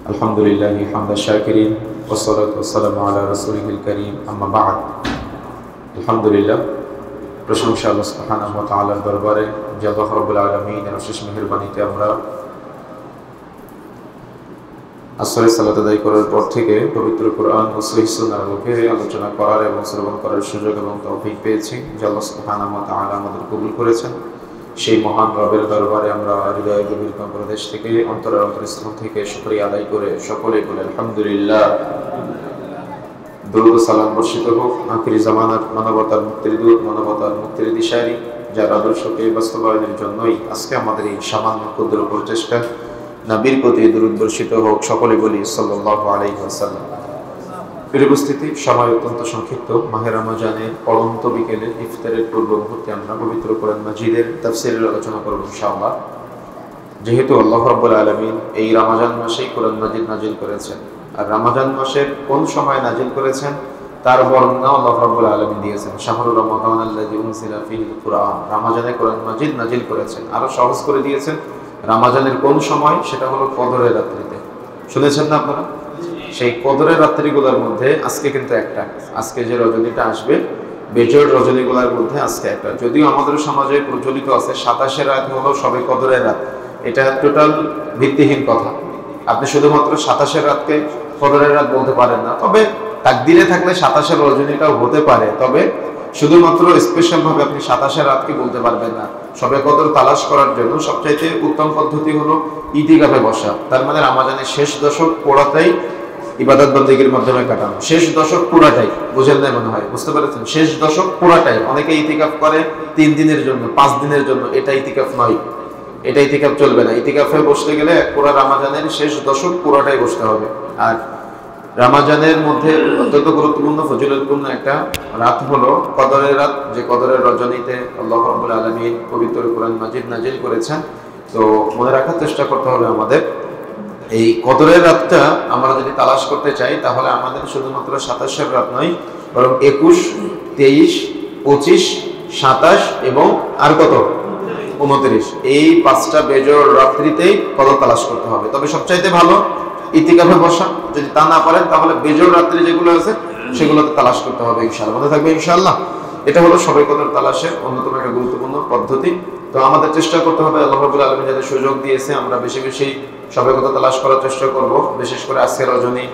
আলহামদুলিল্লাহি হামদাশ শাকিরিন ওয়াসসালাতু ওয়াসসালামু আলা রাসূলিল কারীম আম্মা বা'দ। আলহামদুলিল্লাহ, প্রশংসা আল্লাহ সুবহানাহু ওয়া তাআলার দরবারে যে আল্লাহ রাব্বুল আলামিনের অশেষ মেহেরবানিতে আমরা আসরের সালাত আদায় করার পর থেকে পবিত্র কোরআন ও সহিহ সুন্নাহর আলোকে আলোচনা করার এবং শ্রবণ করার সুযোগ এবং তৌফিক পেয়েছি, যা আল্লাহ সুবহানাহু ওয়া তাআলা আমাদের কবুল করেছেন। সেই মহান রবের দরবারে আমরা হৃদয়ের গভীর প্রদেশ থেকে অন্তরের অন্তরস্থল থেকে শুকরিয়া আদায় করে সকলেই বলে আলহামদুলিল্লাহ। দরুদ ও সালাম বর্ষিত হোক আখিরি জামানার মানবতার মুক্তির দূত, মানবতার মুক্তির দিশারি, যার আদর্শকে বাস্তবায়নের জন্যই আজকে আমাদের এই সামান্য ক্ষুদ্র প্রচেষ্টা। নবীর প্রতি দরুদ বর্ষিত হোক, সকলে বলি সাল্লাল্লাহু আলাইহি ওয়াসাল্লাম। প্রিয় উপস্থিতি, সময় অত্যন্ত সংক্ষিপ্ত। মাহে রমজানের পড়ন্ত বিকেলে ইফতারের পূর্ব মুহূর্তে আমরা পবিত্র কোরআন মাজিদের তাফসীরের আলোচনা করব ইনশাআল্লাহ। যেহেতু আল্লাহ রাব্বুল আলামিন এই রমজান মাসেই কোরআন মাজিদ নাজিল করেছেন, আর রমজান মাসের কোন সময় নাজিল করেছেন তার বর্ণনা আল্লাহ রাব্বুল আলামিন দিয়েছেন। শাহরুর রমাদান আল্লাযী উনজিলা ফীহিল কুরআন, রমজানে কোরআন মাজিদ নাজিল করেছেন। আরো সহজ করে দিয়েছেন রমজানের কোন সময়, সেটা হলো কদরের রাত্রিতে। শুনেছেন না আপনারা? সেই কদরের রাত্রিগুলোর মধ্যে আজকে কিন্তু একটা, আজকে যে রজনীটা আসবে বেজোড় রজনীগুলোর মধ্যে আজকে একটা। যদিও আমাদের সমাজে প্রচলিত আছে 27 রাত হলো সবে কদরের রাত, এটা টোটাল ভিত্তিহীন কথা। আপনি শুধুমাত্র 27 রাতকে কদরের রাত বলতে পারেন না, তবে তাকদিরে থাকলে 27 রজনীটাও হতে পারে, তবে শুধুমাত্র স্পেশাল ভাবে আপনি 27 রাতকে বলতে পারবেন না। সবে কদর তালাশ করার জন্য সবচাইতে উত্তম পদ্ধতি হলো ইতিকাফে বসা। তার মানে রমজানের শেষ দশক পুরোটাই ইবাদত বন্দেগীর মাধ্যমে কাটানো। শেষ দশক পুরাটাই, বুঝেন না মনে হয়? বুঝতে পেরেছেন? শেষ দশক পুরাটাই। অনেকে ইতিকাফ করে 3 দিনের জন্য, 5 দিনের জন্য, এটা ইতিকাফ নয়, এটা ইতিকাফ চলবে না। ইতিকাফে বসতে গেলে পুরো রমজানের শেষ দশক পুরাটাই বসতে হবে। আর রমজানের মধ্যে অত্যন্ত গুরুত্বপূর্ণ ফজিলতপূর্ণ একটা রাত হলো কদরের রাত, যে কদরের রজনীতে আল্লাহ রাব্বুল আলামিন পবিত্র কোরআন মাজিদ নাজিল করেছেন। তো মনে রাখার চেষ্টা করতে হবে আমাদের, এই কদরের রাতটা আমরা যদি তালাশ করতে চাই তাহলে আমাদের শুধুমাত্র 27 রাত নয়, বরং 21, 23, 25, 27 এবং আর কত 29, এই 5টা বেজোড় রাত্রিতেই কদর তালাশ করতে হবে। তবে সবচাইতে ভালো ইতিকাফে বসা। যদি তা না পারেন তাহলে বেজোড় রাত্রি যেগুলো আছে সেগুলোতে তালাশ করতে হবে ইনশাআল্লাহ। মনে থাকবে ইনশাআল্লাহ। এটা হলো সবে কদর তালাশের অন্যতম একটা গুরুত্বপূর্ণ পদ্ধতি। তো আমাদের চেষ্টা করতে হবে আল্লাহ রাব্বুল আলামিন যাদের সুযোগ দিয়েছে আমরা বেশি বেশি সবে কদর তালাশ করার চেষ্টা করব। বিশেষ করে আজকের রজনী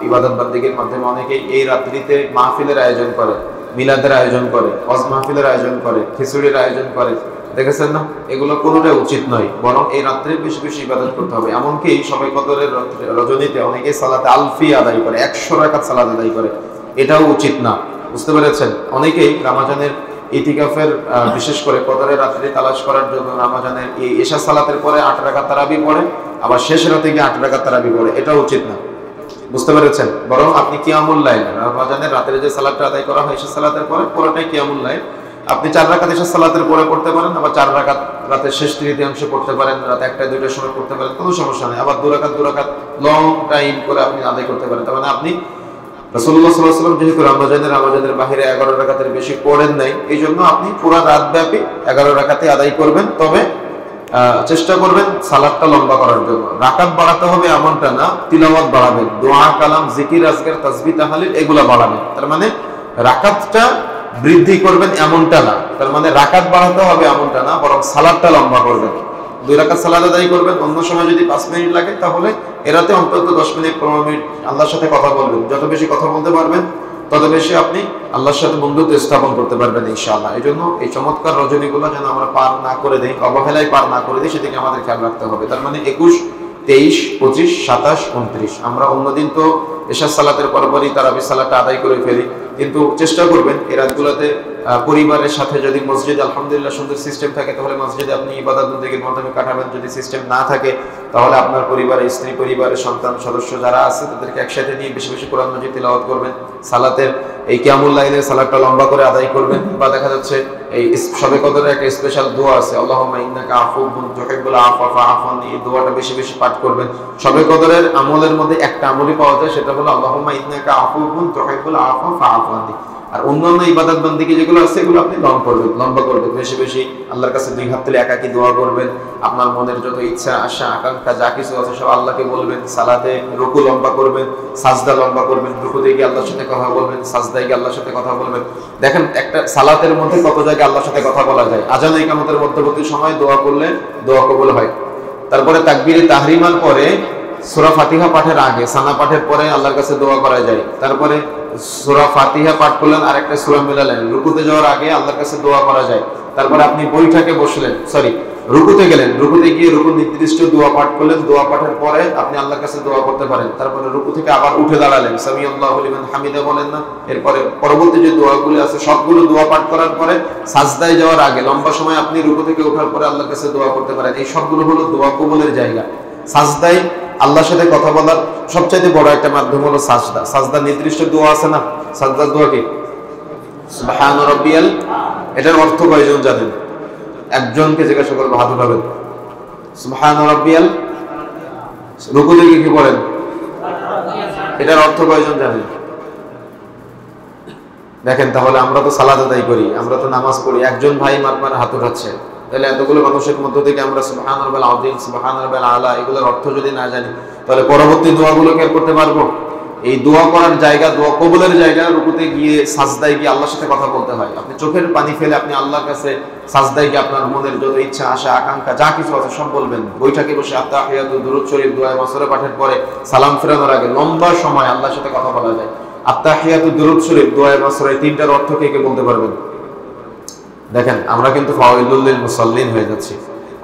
ইবাদত বান্দেগীর মাধ্যমে অনেকেই এই রাত্রিতে মাহফিলের আয়োজন করে, মিলাদের আয়োজন করে, ওয়াজ মাহফিলের আয়োজন করে, খিচুড়ির আয়োজন করে। দেখেছেন না? এগুলো কোনোটাই উচিত নয়, বরং এই রাত্রে বেশি বেশি ইবাদত করতে হবে। এমনকি সবে কদরের রজনীতে অনেকেই সালাতে আলফি আদায় করে, 100 রাকাত সালাত আদায় করে, এটাও উচিত না। বুঝতে পেরেছেন? অনেকেই রমজানের ইতিকাফের বিশেষ করে কদরের রাত্রি তালাশ করার জন্য রমজানের এই এশা সালাতের পরে 8 রাকাত তারাবি পড়ে, আবার শেষ রাতে গিয়ে 8 রাকাত তারাবি পড়ে, এটাও উচিত না। বুঝতে পেরেছেন? বরং আপনি কিয়ামুল লাইল, রমজানের রাতের যে সালাতটা আদায় করা হয় এশা সালাতের পরে পুরোটাই কিয়ামুল লাইল। আপনি 4 রাকাত এশা সালাতের পরে পড়তে পারেন, আবার 4 রাকাত রাতের শেষ তৃতীয়াংশে পড়তে পারেন, রাত 1টা 2টার সময় পড়তে পারেন, কোনো সমস্যা নেই। আবার 2 রাকাত লং টাইম করে আপনি আদায় করতে পারেন। তার মানে আপনি রাসূলুল্লাহ সাল্লাল্লাহু আলাইহি ওয়াসাল্লাম যেহেতু রমজানের বাইরে 11 রাকাতের বেশি পড়েন নাই, এই জন্য আপনি পুরো রাত ব্যাপী 11 রাকাতে আদায় করবেন। তবে চেষ্টা করবেন সালাতটা লম্বা করার জন্য। রাকাত বাড়াতে হবে এমনটা না, তিলাওয়াত বাড়াবেন, দোয়া কালাম জিকির আজকার তাসবিহ তাহলিল এগুলা বাড়াবেন। তার মানে রাকাতটা বৃদ্ধি করবেন এমনটা না, তার মানে রাকাত বাড়াতে হবে এমনটা না, বরং সালাতটা লম্বা করবেন। 2 রাকাত সালাত আদায় করবেন, অন্য সময় যদি 5 মিনিট লাগে তাহলে এরাতে অন্তত 10 মিনিট 15 মিনিট আল্লাহর সাথে কথা বলবেন। যত বেশি কথা বলতে পারবেন তত বেশি আপনি আল্লাহর সাথে বন্ধুত্ব স্থাপন করতে পারবেন ইনশাআল্লাহ। এই জন্য এই চমৎকার রজনীগুলো যেন আমরা পার না করে দিই, অবহেলায় পার না করে দিই, সেদিকে আমাদের খেয়াল রাখতে হবে। তার মানে 21, 23, 25, 27, 29 আমরা অন্যদিন তো এশা সালাতের পরপরই তারাবি সালাতটা আদায় করে ফেলি, কিন্তু চেষ্টা করবেন এই রাতগুলোতে পরিবারের সাথে, যদি মসজিদে আলহামদুলিল্লাহ সুন্দর সিস্টেম থাকে তাহলে মসজিদে আপনি ইবাদত বন্দেগীর মাধ্যমে কাটাবেন। যদি সিস্টেম না থাকে তাহলে আপনার পরিবারের স্ত্রী, পরিবারের সন্তান সদস্য যারা আছে তাদেরকে একসাথে নিয়ে বেশি বেশি কোরআন মাজিদ তিলাওয়াত করবেন। সালাতের এই কিয়ামুল লাইলের সালাতটা লম্বা করে আদায় করবেন। বা দেখা যাচ্ছে এই সবে কদরের একটা স্পেশাল দোয়া আছে, আল্লাহুম্মা ইন্নাকা আফুউন তুহিব্বুল আফওয়া ফাআফু আননি, এই দোয়াটা বেশি বেশি পাঠ করবেন। সবে কদরের আমলের মধ্যে একটা আমলই পাওয়া যায়, সেটা হলো আল্লাহুম্মা ইন্নাকা আফুউন তুহিব্বুল আফওয়া ফাআফু আননি। আর অন্যান্য ইবাদত বন্দেগী যেগুলো আছে এগুলো আপনি লম্বা করবেন, বেশি বেশি আল্লাহর কাছে দুই হাত তুলে একাকী দোয়া করবেন। আপনার মনের যত ইচ্ছা আশা আকাঙ্ক্ষা যা কিছু আছে সব আল্লাহকে বলবেন। সালাতে রুকু লম্বা করবেন, সাজদা লম্বা করবেন, রুকুতে গিয়ে আল্লাহর সাথে কথা বলবেন, সাজদায় গিয়ে আল্লাহর সাথে কথা বলবেন। দেখেন একটা সালাতের মধ্যে কত জায়গায় আল্লাহর সাথে কথা বলা যায়। আযান ইকামতের মধ্যবর্তী সময় দোয়া করলে দোয়া কবুল হয়। তারপরে তাকবীরে তাহরিমার পরে সূরা ফাতিহা পাঠের আগে সানা পাঠের পরে আল্লাহর কাছে দোয়া করা যায়। তারপরে সূরা ফাতিহা পাঠ করলেন, আরেকটা সূরা মিলালেন, রুকুতে যাওয়ার আগে আল্লাহর কাছে দোয়া করা যায়। তারপরে আপনি বৈঠকে বসলেন, রুকুতে গেলেন, রুকুতে গিয়ে রুকু নির্দিষ্ট দোয়া পাঠ করলেন, দোয়া পাঠের পরে আপনি আল্লাহর কাছে দোয়া করতে পারেন। তারপরে রুকু থেকে আবার উঠে দাঁড়ালেন, সামিআল্লাহু লিমান হামিদা বলেন না, এরপরে পরবর্তী যে দোয়াগুলো আছে সবগুলো দোয়া পাঠ করার পরে সাজদায় যাওয়ার আগে লম্বা সময় আপনি রুকু থেকে ওঠার পরে আল্লাহর কাছে দোয়া করতে পারেন। এই সবগুলো হলো দোয়া কবুলের জায়গা। সাজদায় আল্লাহর সাথে কথা বলার সবচেয়ে বড় একটা মাধ্যম হলো সাজদা। সাজদা নির্দিষ্ট দোয়া আছে না, সাজদার দোয়া কি? সুবহান রাব্বিয়াল, এটার অর্থ কয়জন জানেন? একজনকে জিজ্ঞাসা করবো, হাত উঠাবেন। সুবহান রাব্বিয়াল রুকু থেকে কি বলেন? এটার অর্থ কয়জন জানেন? দেখেন তাহলে আমরা তো সালাত আদায় করি, আমরা তো নামাজ পড়ি, একজন ভাই মারবার হাত উঠাচ্ছে, তাহলে এতগুলো মানুষের মধ্য থেকে আমরা সুবহান রাব্বিল আযীম, সুবহান রাব্বিল আলা এগুলোর অর্থ যদি না জানি তাহলে পরবর্তী দোয়াগুলো কি করতে পারবো? এই দোয়া করার জায়গা, দোয়া কবুলের জায়গা, রুকুতে গিয়ে সাজদায় গিয়ে আল্লাহর সাথে কথা বলতে হয়। আপনি চোখের পানি ফেলে আপনি আল্লাহর কাছে সাজদায় গিয়ে আপনার মনের যত ইচ্ছা আশা আকাঙ্ক্ষা যা কিছু আছে সব বলবেন। বৈঠকে বসে আত্তাহিয়াতু দুরূদ শরীফ দোয়া মাসুরা পাঠের পরে সালাম ফেরানোর আগে লম্বা সময় আল্লাহর সাথে কথা বলা যায়। আত্তাহিয়াতু দুরূদ শরীফ দোয়া মাসুরা এই তিনটার অর্থ কে বলতে পারবেন? দেখেন আমরা কিন্তু ফাওয়াইলুল লিল মুসাল্লিন হয়ে যাচ্ছি,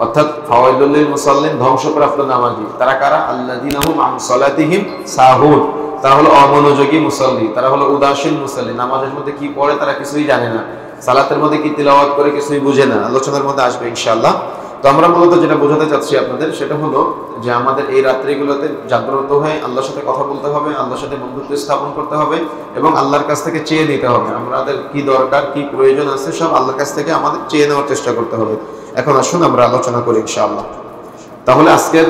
অর্থাৎ ফাওয়াইলুল লিল মুসাল্লিন ধ্বংসপ্রাপ্ত নামাজি। তারা কারা? আল্লাযীনা হুম আন সালাতিহিম সাহুন, তারা হলো অমনোযোগী মুসাল্লি, তারা হলো উদাসীন মুসাল্লি। নামাজের মধ্যে কি পড়ে তারা কিছুই জানে না, সালাতের মধ্যে কি তিলাওয়াত করে কিছুই বুঝে না। আলোচনার মধ্যে আসবে ইনশাআল্লাহ। তো আমরা মূলত যেটা বোঝাতে চাচ্ছি আপনাদের সেটা হলো যে আমাদের এই রাত্রিগুলোতে জাগ্রত হয়ে আল্লাহর সাথে কথা বলতে হবে, আল্লাহর সাথে বন্ধুত্ব স্থাপন করতে হবে এবং আল্লাহর কাছ থেকে চেয়ে নিতে হবে। আমাদের কি দরকার, কি প্রয়োজন আছে সব আল্লাহর কাছ থেকে আমাদের চেয়ে নেওয়ার চেষ্টা করতে হবে। এখন আসুন আমরা আলোচনা করি ইনশাআল্লাহ। তাহলে আজকের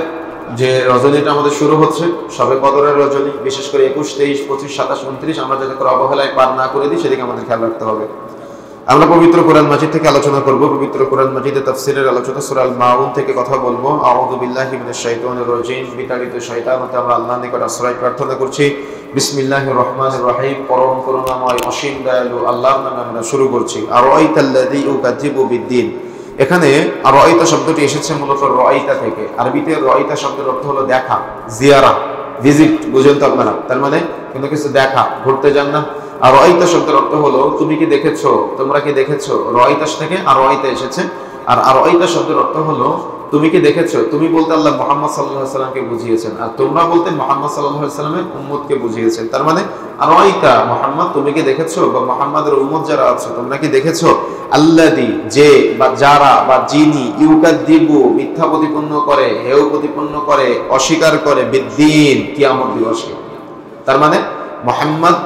যে রজনীটা আমাদের শুরু হচ্ছে শবে কদরের রজনী, বিশেষ করে 21, 23, 25, 27, 29 আমরা যাতে করে অবহেলায় পার না করে দিই সেদিকে আমাদের খেয়াল রাখতে হবে। আমরা পবিত্র কোরআন মাজিদ থেকে আলোচনা করব। পবিত্র কোরআন মাজিদের তাফসীরের আলোচনা সূরা আল মাউন থেকে কথা বলবো। আউযু বিল্লাহি মিনাশ শাইতানির রাজিম, বিতাড়িত শয়তান হতে আমরা আল্লাহর নিকট আশ্রয় প্রার্থনা করছি। বিসমিল্লাহির রহমানির রহিম, পরম করুণাময় অসীম দয়ালু আল্লাহর নামে আমরা শুরু করছি। আরাইতাল্লাযী ইউকাযযিবু বিদ্দীন, এখানে রাইতা শব্দটি এসেছে মূলত রাইতা থেকে। আরবিতে রাইতা শব্দের অর্থ হলো দেখা, জিয়ারা, ভিজিট, বুঝেন তো আপনারা? তার মানে কোনো কিছু দেখা, ঘুরতে যান না। আর রাইতা শব্দের অর্থ হলো তুমি কি দেখেছো, তোমরা কি দেখেছো। রাইতা থেকে আর রাইতা এসেছে। আর রাইতা শব্দের অর্থ হলো তুমি কি দেখেছো। তুমি বলতে আল্লাহ মুহাম্মদ সাল্লাল্লাহু আলাইহি ওয়াসাল্লামকে বুঝিয়েছেন, আর তোমরা বলতে মুহাম্মদ সাল্লাল্লাহু আলাইহি ওয়াসাল্লামের উম্মতকে বুঝিয়েছেন। তার মানে রাইতা মুহাম্মদ, তুমি কি দেখেছো, বা মুহাম্মাদের উম্মত যারা আছে তোমরা কি দেখেছো। আল্লাযী, যে বা যারা বা যিনি, ইউকাযযিবু মিথ্যা প্রতিপন্ন করে, হেয় প্রতিপন্ন করে, অস্বীকার করে, বিদ্দীন কিয়ামত দিবসকে। তার মানে মুহাম্মদ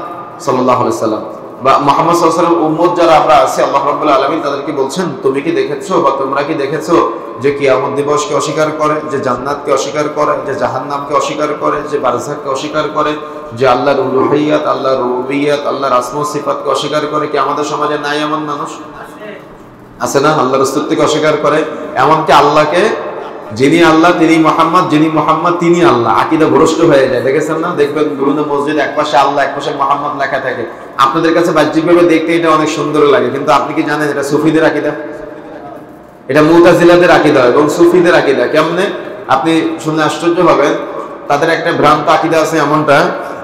সাল্লাল্লাহু আলাইহি ওয়াসাল্লাম বা মুহাম্মদ সাল্লাল্লাহু আলাইহি ওয়াসাল্লাম উম্মত যারা আমরা আছি, আল্লাহ রাব্বুল আলামিন তাদেরকে বলছেন তুমি কি দেখেছো বা তোমরা কি দেখেছো যে কিয়ামত দিবসকে অস্বীকার করে, যে জান্নাতকে অস্বীকার করে, যে জাহান্নামকে অস্বীকার করে, যে বারযাখকে অস্বীকার করে, যে আল্লাহর উলুহিয়াত, আল্লাহর রুবুবিয়াত, আল্লাহর আসমা ও সিফাতকে অস্বীকার করে। কি আমাদের সমাজে নাই এমন মানুষ? আছে না? আল্লাহর অস্তিত্বকে অস্বীকার করে, এমনকি আল্লাহকে, যিনি আল্লাহ তিনি মুহাম্মদ, যিনি মুহাম্মদ তিনি আল্লাহ, আকীদা ভ্রষ্ট হয়ে যায়। দেখেছেন না? দেখবেন বিভিন্ন মসজিদ একপাশে আল্লাহ একপাশে মুহাম্মদ লেখা থাকে। আপনাদের কাছে বাহ্যিকভাবে দেখতে এটা অনেক সুন্দর লাগে, কিন্তু আপনি কি জানেন এটা সুফিদের আকীদা, এটা মুতাজিলাদের আকীদা এবং সুফিদের আকীদা। কেমনে? আপনি শুনলে আশ্চর্য হবেন। তাদের একটা ভ্রান্ত আকীদা আছে এমনটা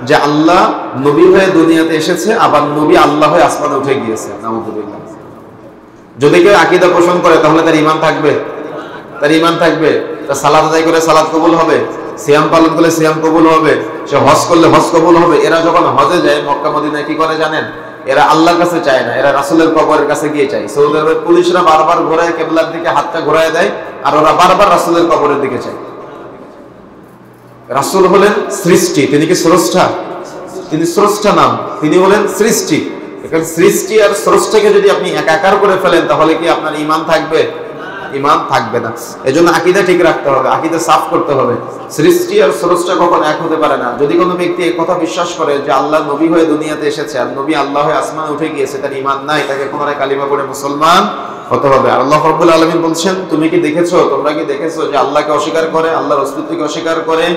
যে আল্লাহ নবী হয়ে দুনিয়াতে এসেছে, আবার নবী আল্লাহ হয়ে আসমানে উঠে গিয়েছে। নাউযুবিল্লাহ। যদি কেউ আকীদা পোষণ করে তাহলে তার ঈমান থাকবে, তার ঈমান থাকবে। তার সালাত আদায় করে সালাত কবুল হবে, সিয়াম পালন করলে সিয়াম কবুল হবে, সে হজ করলে হজ কবুল হবে। এরা যখন হজে যায় মক্কা মদিনায় কি করে জানেন? এরা আল্লাহর কাছে চায় না, এরা রাসূলের কবরের কাছে গিয়ে চায়। সৌদি আরবের পুলিশরা বারবার ঘোরায় কিবলার দিকে হাতটা ঘোরায় দেয়, আর ওরা বারবার রাসূলের কবরের দিকে চায়। রাসূল হলেন সৃষ্টি, তিনি কি স্রষ্টা? তিনি স্রষ্টা নাম, তিনি হলেন সৃষ্টি। এখানে সৃষ্টি আর স্রষ্টাকে যদি আপনি একাকার করে ফেলেন তাহলে কি আপনার ঈমান থাকবে? ঈমান থাকবে না। এজন্য আকীদা ঠিক রাখতে হবে, আকীদা সাফ করতে হবে। সৃষ্টি আর স্রষ্টা কখনো এক হতে পারে না। যদি কোনো ব্যক্তি এই কথা বিশ্বাস করে যে আল্লাহ নবী হয়ে দুনিয়াতে এসেছে আর নবী আল্লাহ হয়ে আসমানে উঠে গিয়েছে, তার ঈমান নাই, তাকে পুনরায় কালিমা পড়ে মুসলমান হতে হবে। আর আল্লাহ রাব্বুল আলামিন বলছেন, তুমি কি দেখেছো, তোমরা কি দেখেছো যে আল্লাহকে অস্বীকার করে, আল্লাহর অস্তিত্বকে অস্বীকার করে?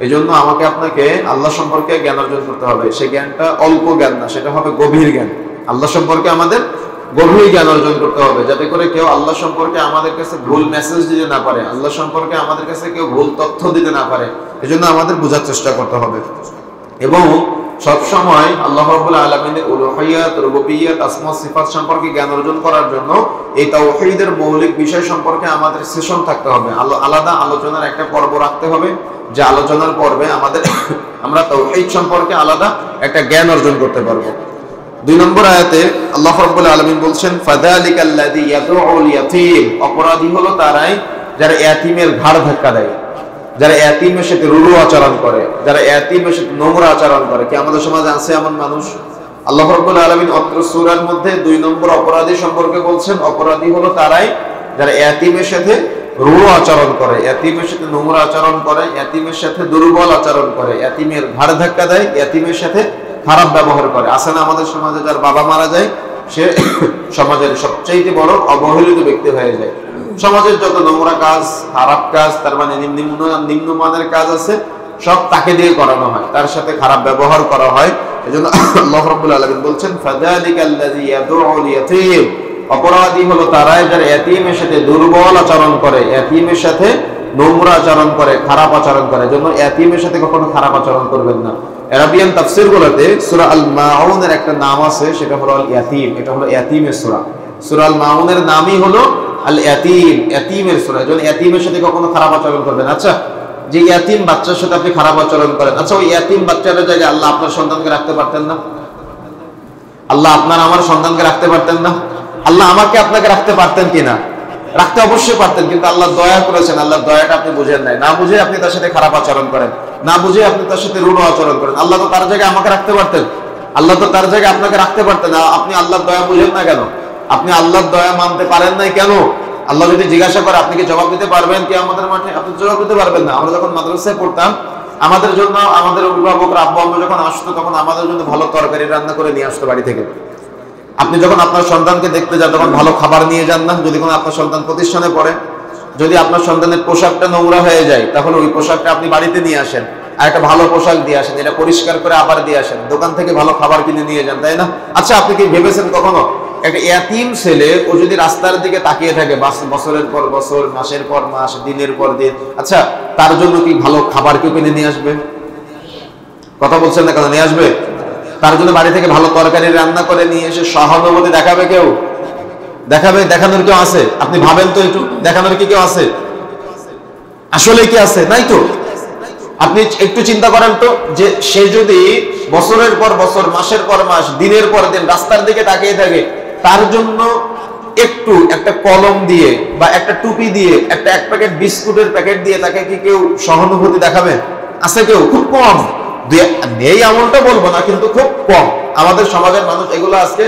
এজন্য আমাকে আপনাকে আল্লাহ সম্পর্কে জ্ঞান অর্জন করতে হবে। সেই জ্ঞানটা অল্প জ্ঞান না, সেটা হবে গভীর জ্ঞান। আল্লাহ সম্পর্কে আমাদের গভীর জ্ঞান অর্জন করতে হবে, যাতে করে কেউ আল্লাহ সম্পর্কে আমাদের কাছে ভুল মেসেজ দিতে না পারে, আল্লাহ সম্পর্কে আমাদের কাছে কেউ ভুল তথ্য দিতে না পারে। এজন্য আমাদের বোঝার চেষ্টা করতে হবে এবং সব সময় আল্লাহ রাব্বুল আলামিনের উলুহিয়াত, রুবুবিয়্যাত, আসমা সিফাত সম্পর্কে জ্ঞান অর্জন করার জন্য এই তাওহীদের মৌলিক বিষয় সম্পর্কে আমাদের সেশন থাকতে হবে, আলাদা আলোচনার একটা পর্ব রাখতে হবে, যে আলোচনার পর্বে আমরা তাওহীদ সম্পর্কে আলাদা একটা জ্ঞান অর্জন করতে পারবো। 2 নম্বর আয়াতে আল্লাহ রাব্বুল আলামিন বলছেন, ফাযালিকাল্লাযী ইয়াদউল ইয়াতীম, অপরাধী হলো তারাই যারা ইয়াতীমের ঘাড় ধাক্কা দেয়, যারা ইয়াতীমের সাথে রুরু আচরণ করে, যারা ইয়াতীমের সাথে নোংরা আচরণ করে। কি আমাদের সমাজে আছে এমন মানুষ? আল্লাহ রাব্বুল আলামিন অত্র সূরার মধ্যে 2 নম্বর অপরাধী সম্পর্কে বলছেন, অপরাধী হলো তারাই যারা ইয়াতীমের সাথে রুরু আচরণ করে, ইয়াতীমের সাথে নোংরা আচরণ করে, ইয়াতীমের সাথে দুর্বল আচরণ করে, ইয়াতীমের ঘাড় ধাক্কা দেয়, ইয়াতীমের সাথে খারাপ ব্যবহার করে। আছে না আমাদের সমাজে, যার বাবা মারা যায় সে সমাজের সবচেয়ে বড় অবহেলিত ব্যক্তি হয়ে যায়। সমাজের যত নোংরা কাজ, খারাপ কাজ, তার মানে নিম্নমানের কাজ আছে, সব তাকে দিয়ে করানো হয়, তার সাথে খারাপ ব্যবহার করা হয়। এজন্য আল্লাহ রাব্বুল আলামিন বলছেন, ফাযালিকাল্লাযী ইয়াদউল ইয়াতীম, অপরাধী হলো তারাই যারা ইয়াতীমের সাথে দুর্বল আচরণ করে, ইয়াতীমের সাথে নোংরা আচরণ করে, খারাপ আচরণ করে। এজন্য ইয়াতীমের সাথে কখনো খারাপ আচরণ করবেন না। আরবিয়ান তাফসীরগুলোতে সূরা আল মাউনের একটা নাম আছে, সেটা হলো আল ইয়াতীম। এটা হলো ইয়াতীমের সূরা। সূরা আল মাউনের নামই হলো আল ইয়াতীম, ইয়াতীমের সূরা। এজন্য ইয়াতীমের সাথে কখনো খারাপ আচরণ করবেন। আচ্ছা, যে ইয়াতীম বাচ্চার সাথে আপনি খারাপ আচরণ করেন, আচ্ছা ওই ইয়াতীম বাচ্চাটার জায়গায় আল্লাহ আপনার সন্তানকে রাখতে পারতেন না? আল্লাহ আপনার আমার সন্তানকে রাখতে পারতেন না? আল্লাহ আমাকে আপনাকে রাখতে পারতেন কিনা? রাখতে অবশ্যই পারতেন, কিন্তু আল্লাহ দয়া করেছেন, আল্লাহ দয়াটা আপনি বুঝেন নাই, না বুঝে আপনি তার সাথে খারাপ আচরণ করেন, না বুঝে আপনি তার সাথে রূঢ় আচরণ করেন। আল্লাহ তো তার জায়গায় আমাকে রাখতে পারতেন, আল্লাহ তো তার জায়গায় আপনাকে রাখতে পারতেন। আপনি আল্লাহর দয়া বুঝেন না কেন? আপনি আল্লাহর দয়া মানতে পারেন নাই কেন? আল্লাহ যদি জিজ্ঞাসা করে আপনি কি জবাব দিতে পারবেন কি আমাদের মাঠে? আপনি জবাব দিতে পারবেন না। আমরা যখন মাদ্রাসায় পড়তাম, আমাদের জন্য আমাদের অভিভাবকরা আব্বু আম্মু যখন আসতো, তখন আমাদের জন্য ভালো তরকারি রান্না করে নিয়ে আসতো বাড়ি থেকে। আপনি যখন আপনার সন্তানকে দেখতে যান, তখন ভালো খাবার নিয়ে যান না? যদি কোনো আপনার সন্তান প্রতিষ্ঠানে পড়ে, যদি আপনার সন্তানের পোশাকটা নোংরা হয়ে যায়, তাহলে ওই পোশাকটা আপনি বাড়িতে নিয়ে আসেন, আর একটা ভালো পোশাক দিয়ে আসেন, এটা পরিষ্কার করে আবার দিয়ে আসেন, দোকান থেকে ভালো খাবার কিনে নিয়ে যান, তাই না? আচ্ছা, আপনি কি ভেবেছেন কখনো একটা ইয়াতীম ছেলে ও যদি রাস্তার দিকে তাকিয়ে থাকে বছরের পর বছর, মাসের পর মাস, দিনের পর দিন, আচ্ছা তার জন্য কি ভালো খাবার কেউ কিনে নিয়ে আসবে? কথা বলছেন না কেন? নিয়ে আসবে? তার জন্য বাড়ি থেকে ভালো তরকারি রান্না করে নিয়ে এসে সহানুভূতি দেখাবে কেউ? দেখাবে? দেখানোর কেউ আছে? আপনি ভাবেন তো একটু, দেখানোর কি কেউ আছে? আসলে কি আছে? নাই তো। আপনি একটু চিন্তা করেন তো, যে সে যদি বছরের পর বছর, মাসের পর মাস, দিনের পর দিন রাস্তার দিকে তাকিয়ে থাকে, তার জন্য একটু একটা কলম দিয়ে বা একটা টুপি দিয়ে, এক প্যাকেট বিস্কুটের প্যাকেট দিয়ে তাকে কি কেউ সহানুভূতি দেখাবে? আছে কেউ? খুব কম। নেই এমনটা বলবো না, কিন্তু খুব কম। আমাদের সমাজের মানুষ এগুলো আজকে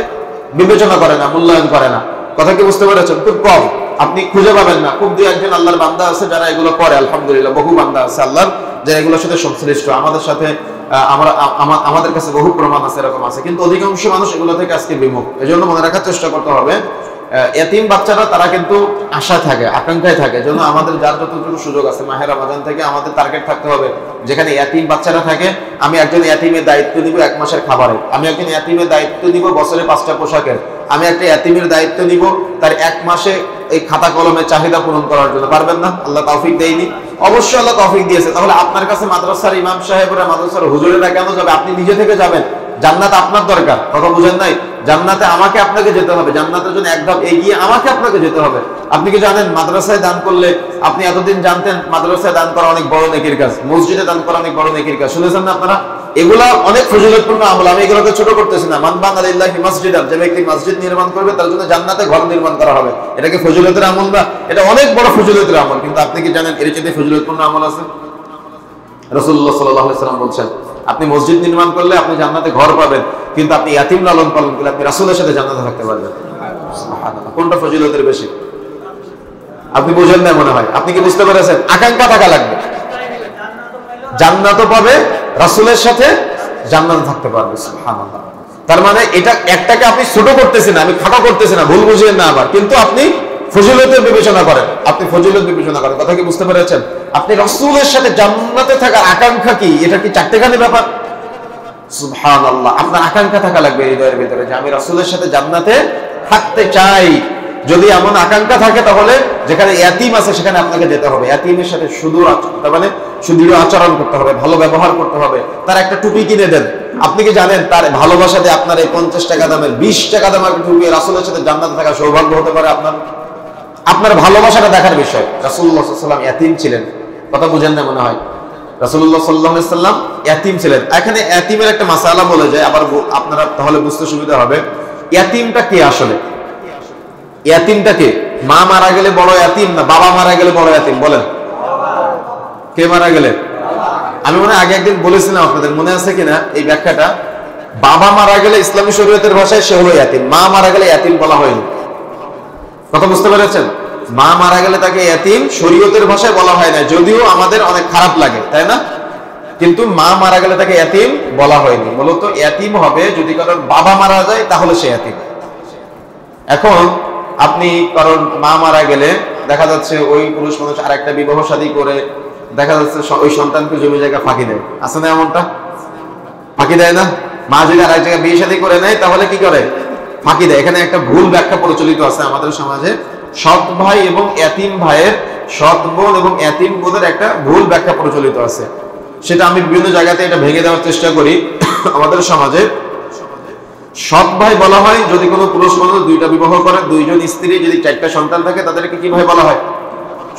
বিবেচনা করে না, মূল্যায়ন করে না। কথা কি বুঝতে পেরেছেন? খুব কম, আপনি খুঁজে পাবেন না। খুব 2-1 আল্লাহর বান্দা আছে যারা এগুলো করে, আলহামদুলিল্লাহ। বহু বান্দা আছে আল্লাহর যারা এগুলোর সাথে সংশ্লিষ্ট। আমাদের সাথে আমাদের কাছে বহু প্রমাণ আছে, এরকম আছে, কিন্তু অধিকাংশ মানুষ এগুলো থেকে আজকে বিমুখ। এজন্য মনে রাখার চেষ্টা করতে হবে, এতিম বাচ্চারা তারা কিন্তু আশা থাকে, আকাঙ্ক্ষায় থাকে। এজন্য আমাদের যার যতটুকু সুযোগ আছে, মাহে রমাদান থেকে আমাদের টার্গেট থাকতে হবে, যেখানে এতিম বাচ্চারা থাকে, আমি একজন এতিমের দায়িত্ব নিব 1 মাসের খাবারের, আমি একজন এতিমের দায়িত্ব নিব বছরে 5টা পোশাকের, আমি একটা এতিমের দায়িত্ব নিব তার 1 মাসে এই খাতা কলমের চাহিদা পূরণ করার জন্য। পারবেন না? আল্লাহ তৌফিক দেয়নি? অবশ্যই আল্লাহ তৌফিক দিয়েছে। তাহলে আপনার কাছে মাদ্রাসার ইমাম সাহেবরা, মাদ্রাসার হুজুরেরা কেন যাবে? আপনি নিজে থেকে যাবেন। জান্নাত আপনার দরকার, কথা বুঝেন নাই? জান্নাতে আমাকে আপনাকে যেতে হবে, জান্নাতের জন্য এক ধাপ এগিয়ে আমাকে আপনাকে যেতে হবে। আপনি কি জানেন মাদ্রাসায় দান করলে, আপনি এতদিন জানতেন মাদ্রাসায় দান করা অনেক বড় নেকির কাজ, মসজিদে দান করা অনেক বড় নেকির কাজ, শুনেছেন না আপনারা? এগুলা অনেক ফজিলতপূর্ণ আমল, আমি এগুলোকে ছোট করতেছি না। মান বানা লিল্লাহি মাসজিদান, যে ব্যক্তি মসজিদ নির্মাণ করবে তার জন্য জান্নাতে ঘর নির্মাণ করা হবে, এটা কি ফজিলতের আমল না? এটা অনেক বড় ফজিলতের আমল। কিন্তু আপনি কি জানেন এর চেয়ে ফজিলতপূর্ণ আমল আছে? রাসূলুল্লাহ সাল্লাল্লাহু আলাইহি ওয়াসাল্লাম বলছেন, আপনি মসজিদ নির্মাণ করলে আপনি জান্নাতে ঘর পাবেন, কিন্তু আপনি ইয়াতিম লালন পালন করলে আপনি রাসূলের সাথে জান্নাতে থাকতে পারবেন। সুবহানাল্লাহ, কোনটা ফজিলতের বেশি? আপনি বুঝেন না মনে হয়। আপনি কি বুঝতে পেরেছেন? আকাঙ্ক্ষা থাকা লাগবে, জান্নাতও পাবে, রাসূলের সাথে জান্নাতে থাকতে পারবে। সুবহানাল্লাহ। তার মানে এটা একটাকে আপনি ছোট করতেছেন না, আমি খাটো করতেছি না, ভুল বুঝিয়েন না আবার, কিন্তু আপনি ফজিলতের বিবেচনা করেন, আপনি ফজিলত বিবেচনা করেন। কথা কি বুঝতে পেরেছেন? আপনি রাসূলের সাথে জান্নাতে থাকার আকাঙ্ক্ষা কি, এটা কি চারটেখানি ব্যাপার? সুবহানাল্লাহ। আপনার আকাঙ্ক্ষা থাকা লাগবে হৃদয়ের ভিতরে যে আমি রাসূলের সাথে জান্নাতে থাকতে চাই। যদি এমন আকাঙ্ক্ষা থাকে তাহলে যেখানে ইয়াতীম আছে সেখানে আপনাকে যেতে হবে, ইয়াতীমের সাথে তার মানে সুদৃঢ় আচরণ করতে হবে, ভালো ব্যবহার করতে হবে। তার একটা টুপি কিনে দেন। আপনি কি জানেন তার ভালোবাসাতে আপনার এই 50 টাকা দামের 20 টাকা দামের টুপি রাসূলের সাথে জান্নাতে থাকার সৌভাগ্য হতে পারে আপনার। আপনার ভালোবাসাটা দেখার বিষয়। রাসূলুল্লাহ সাল্লাল্লাহু আলাইহি ওয়াসাল্লাম ইয়াতীম ছিলেন, কথা বুঝেন না মনে হয়। রাসূলুল্লাহ সাল্লাল্লাহু আলাইহি ওয়াসাল্লাম ইয়াতীম ছিলেন। এখানে ইয়াতীমের একটা মাসালা বলে যায়, আবার আপনারা তাহলে বুঝতে সুবিধা হবে। ইয়াতীমটা কে আসলে? ইয়াতীমটা কে? মা মারা গেলে বড় ইয়াতীম না বাবা মারা গেলে বড় ইয়াতীম? বলেন, কে মারা গেলে? আমি মনে আগে একদিন বলেছিলাম, আপনাদের মনে আছে কিনা এই ব্যাখ্যাটা। বাবা মারা গেলে ইসলামী শরীয়তের ভাষায় সে হলো ইয়াতীম, মা মারা গেলে ইয়াতীম বলা হয়নি। কথা বুঝতে পেরেছেন? মা মারা গেলে তাকে ইয়াতীম শরীয়তের ভাষায় বলা হয় না, যদিও আমাদের অনেক খারাপ লাগে, তাই না? কিন্তু মা মারা গেলে তাকে ইয়াতীম বলা হয়নি। মূলত ইয়াতীম হবে যদি কারণ বাবা মারা যায়, তাহলে সে ইয়াতীম। এখন আপনি কারণ মা মারা গেলে দেখা যাচ্ছে ওই পুরুষ মানুষ আর একটা বিবাহ শাদী করে দেখা যাচ্ছে ওই সন্তানকে জমি জায়গা ফাঁকি দেয়, আছে না এমনটা? ফাঁকি দেয় না? মা যদি আর এক জায়গায় বিয়ে শাদী করে নেয় তাহলে কি করে? ফাঁকি দেয়। এখানে একটা ভুল ব্যাখ্যা প্রচলিত আছে আমাদের সমাজে। সৎ ভাই এবং এতিম ভাইয়ের, সৎ বোন এবং এতিম বোনের একটা ভুল ব্যাখ্যা প্রচলিত আছে। সেটা আমি বিভিন্ন জায়গাতে এটা ভেঙে দেওয়ার চেষ্টা করি। আমাদের সমাজে সৎ ভাই বলা হয় যদি কোনো পুরুষ মানুষ দুইটা বিবাহ করে, দুইজন স্ত্রী যদি 4টা সন্তান থাকে, তাদেরকে কি ভাই বলা হয়?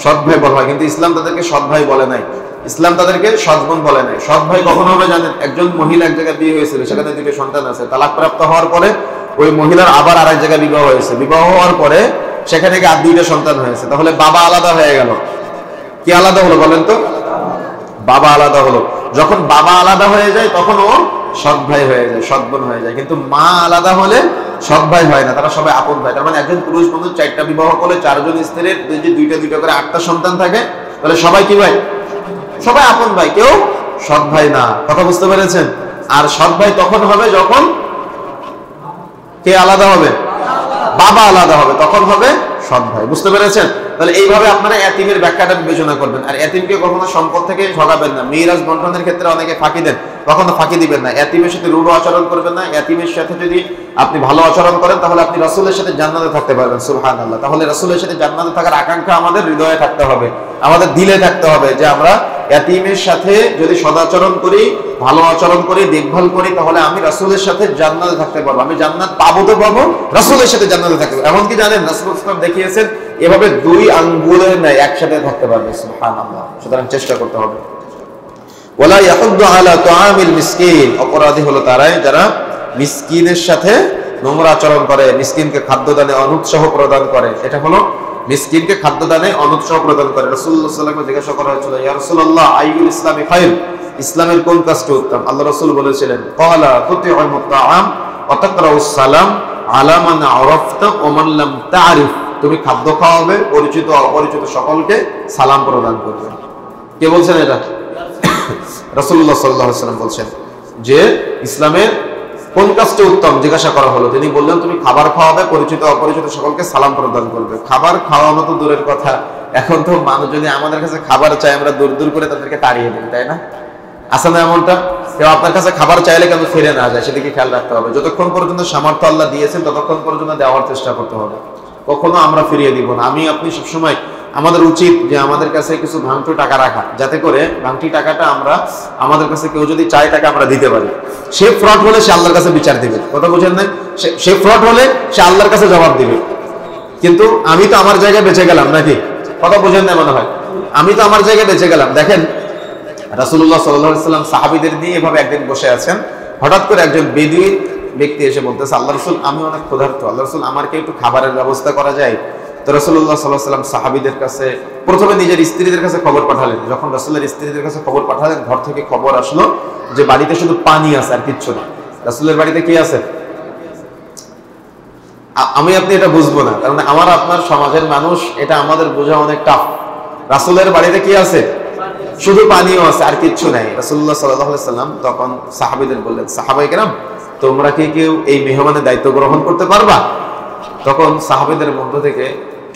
সৎ ভাই বলা হয়। কিন্তু ইসলাম তাদেরকে সৎ ভাই বলে নাই, ইসলাম তাদেরকে সৎ বোন বলে নাই। সৎ ভাই কখন হবে জানেন? একজন মহিলা এক জায়গায় বিয়ে হয়েছিল, সেখানে 2টা সন্তান আছে, তালাক প্রাপ্ত হওয়ার পরে ওই মহিলার আবার আরেক জায়গায় বিবাহ হয়েছে, বিবাহ হওয়ার পরে সেখানে আর 2টা সন্তান হয়েছে, তাহলে বাবা আলাদা হয়ে গেল। কি আলাদা হলো বলেন তো? বাবা আলাদা হলো। যখন বাবা আলাদা হয়ে যায় তখন ও সৎ ভাই হয়ে যায়, সৎ বোন হয়ে যায়। কিন্তু মা আলাদা হলে সৎ ভাই হয় না, তারা সবাই আপন ভাই। তার মানে একজন পুরুষ মানুষ 4টা বিবাহ করলে 4 জন স্ত্রীর যদি 2টা করে 8টা সন্তান থাকে, তাহলে সবাই কি ভাই? সবাই আপন ভাই, কেউ সৎ ভাই না। কথা বুঝতে পেরেছেন? আর সৎ ভাই তখন হবে যখন কে আলাদা হবে? বাবা আলাদা হবে, তখন হবে সৎ ভাই। বুঝতে পেরেছেন? তাহলে এইভাবে আপনারা এতিমের ব্যাখ্যাটা বিবেচনা করবেন। আর এতিমকে কখনো সম্পদ থেকে ঠকাবেন না। মিরাজ বন্টনের ক্ষেত্রে অনেকে ফাঁকি দেন, কখনো ফাঁকি দিবেন না। এতিমের সাথে রূঢ় আচরণ করবেন না। এতিমের সাথে যদি আপনি ভালো আচরণ করেন তাহলে আপনি রাসূলের সাথে জান্নাতে থাকতে পারবেন। সুবহানাল্লাহ। তাহলে রাসূলের সাথে জান্নাতে থাকার আকাঙ্ক্ষা আমাদের হৃদয়ে থাকতে হবে, আমাদের দিলে থাকতে হবে, যে আমরা এতিমের সাথে যদি সদাচরণ করি, ভালো আচরণ করি, দেখভাল করি, তাহলে আমি রাসূলের সাথে জান্নাতে থাকতে পারবো। আমি জান্নাত পাবো তো পাবো, রাসূলের সাথে জান্নাতে থাকতে পারবো। এমনকি জানেন রাসূল সাল্লাল্লাহু আলাইহি ওয়াসাল্লাম দেখিয়েছেন এভাবে 2 আঙ্গুলের ন্যায় একসাথে থাকতে পারবে। সুবহানাল্লাহ। সুতরাং চেষ্টা করতে হবে। ওয়ালা ইয়াহুদ্দু আলা তুআমিল মিসকিন, অপরাধী হলো তারাই যারা মিসকিনের সাথে নোংরা আচরণ করে, মিসকিনকে খাদ্যদানে অনুৎসাহ প্রদান করে। এটা হলো মিসকিনকে খাদ্যদানে অনুৎসাহ প্রদান করে। রাসূলুল্লাহ সাল্লাল্লাহু আলাইহি ওয়াসাল্লাম জিজ্ঞাসা করা হয়েছিল, ইয়া রাসূলুল্লাহ আইয়ুল ইসলামি খায়র, ইসলামের কোন কাজটি উত্তম? আল্লাহ রাসূল বলেছিলেন, ক্বালা তুতিউমুত তাআম ওয়া তাকরাউস সালাম আলা মান আরাফতা ওয়া মান লাম তা'রিফ, তুমি খাদ্য খাওয়াবে, পরিচিত অপরিচিত সকলকে সালাম প্রদান করবে। কে বলছেন এটা? রাসূলুল্লাহ সাল্লাল্লাহু আলাইহি ওয়াসাল্লাম বলছেন যে ইসলামের কোন কাজটি উত্তম জিজ্ঞাসা করা হলো, তিনি বললেন তুমি খাবার খাওয়াবে, পরিচিত অপরিচিত সকলকে সালাম প্রদান করবে। খাবার খাওয়ানো তো দূরের কথা, এখন তো মানুষ যদি আমাদের কাছে খাবার চায় আমরা দূর দূর করে তাদেরকে তাড়িয়ে দিই, তাই না? আছে না এমনটা? কেউ আপনার কাছে খাবার চাইলে কেন ফিরে না যায়, সেদিকে খেয়াল রাখতে হবে। যতক্ষণ পর্যন্ত সামর্থ্য আল্লাহ দিয়েছেন ততক্ষণ পর্যন্ত দেওয়ার চেষ্টা করতে হবে, কখনো আমরা ফিরিয়ে দিব না। আমি আপনি সবসময় আমাদের উচিত যে আমাদের কাছে কিছু ভাঙটি টাকা রাখা, যাতে করে ভাঙটি টাকাটা আমরা আমাদের কাছে কেউ যদি চায় তাকে আমরা দিতে পারি। সে ফ্রড হলে সে আল্লাহর কাছে বিচার দিবে, কথা বুঝেন না? সে ফ্রড হলে সে আল্লাহর কাছে জবাব দিবে। কিন্তু আমি তো আমার জায়গায় বেঁচে গেলাম, নাকি? কথা বুঝেন না মনে হয়? আমি তো আমার জায়গায় বেঁচে গেলাম। দেখেন রাসূলুল্লাহ সাল্লাল্লাহু আলাইহি ওয়াসাল্লাম সাহাবীদের নিয়ে এভাবে একদিন বসে আছেন, হঠাৎ করে একজন বেদুইন ব্যক্তি এসে বলতেছে, আল্লাহ রাসূল আমি অনেক ক্ষুধার্ত, আল্লাহ রাসূল আমার কি একটু খাবারের ব্যবস্থা করা যায়? তো রাসূলুল্লাহ সাল্লাল্লাহু আলাইহি ওয়াসাল্লাম সাহাবীদের কাছে প্রথমে নিজের স্ত্রীদের কাছে খবর পাঠালেন। যখন রাসূলের স্ত্রীদের কাছে খবর পাঠালেন, ঘর থেকে খবর আসলো যে বাড়িতে শুধু পানি আছে আর কিচ্ছু না। রাসূলের বাড়িতে কি আছে? আমি আপনি এটা বুঝবো না, কারণ আমার আপনার সমাজের মানুষ, এটা আমাদের বোঝা অনেক টাফ। রাসূলের বাড়িতে কি আছে? শুধু পানিও আছে, আর কিচ্ছু নাই। রাসূলুল্লাহ সাল্লাল্লাহু আলাইহি সাল্লাম তখন সাহাবীদের বললেন, সাহাবায়ে কেরাম, তোমরা কি কেউ এই মেহমানের দায়িত্ব গ্রহণ করতে পারবা? তখন সাহাবীদের মধ্য থেকে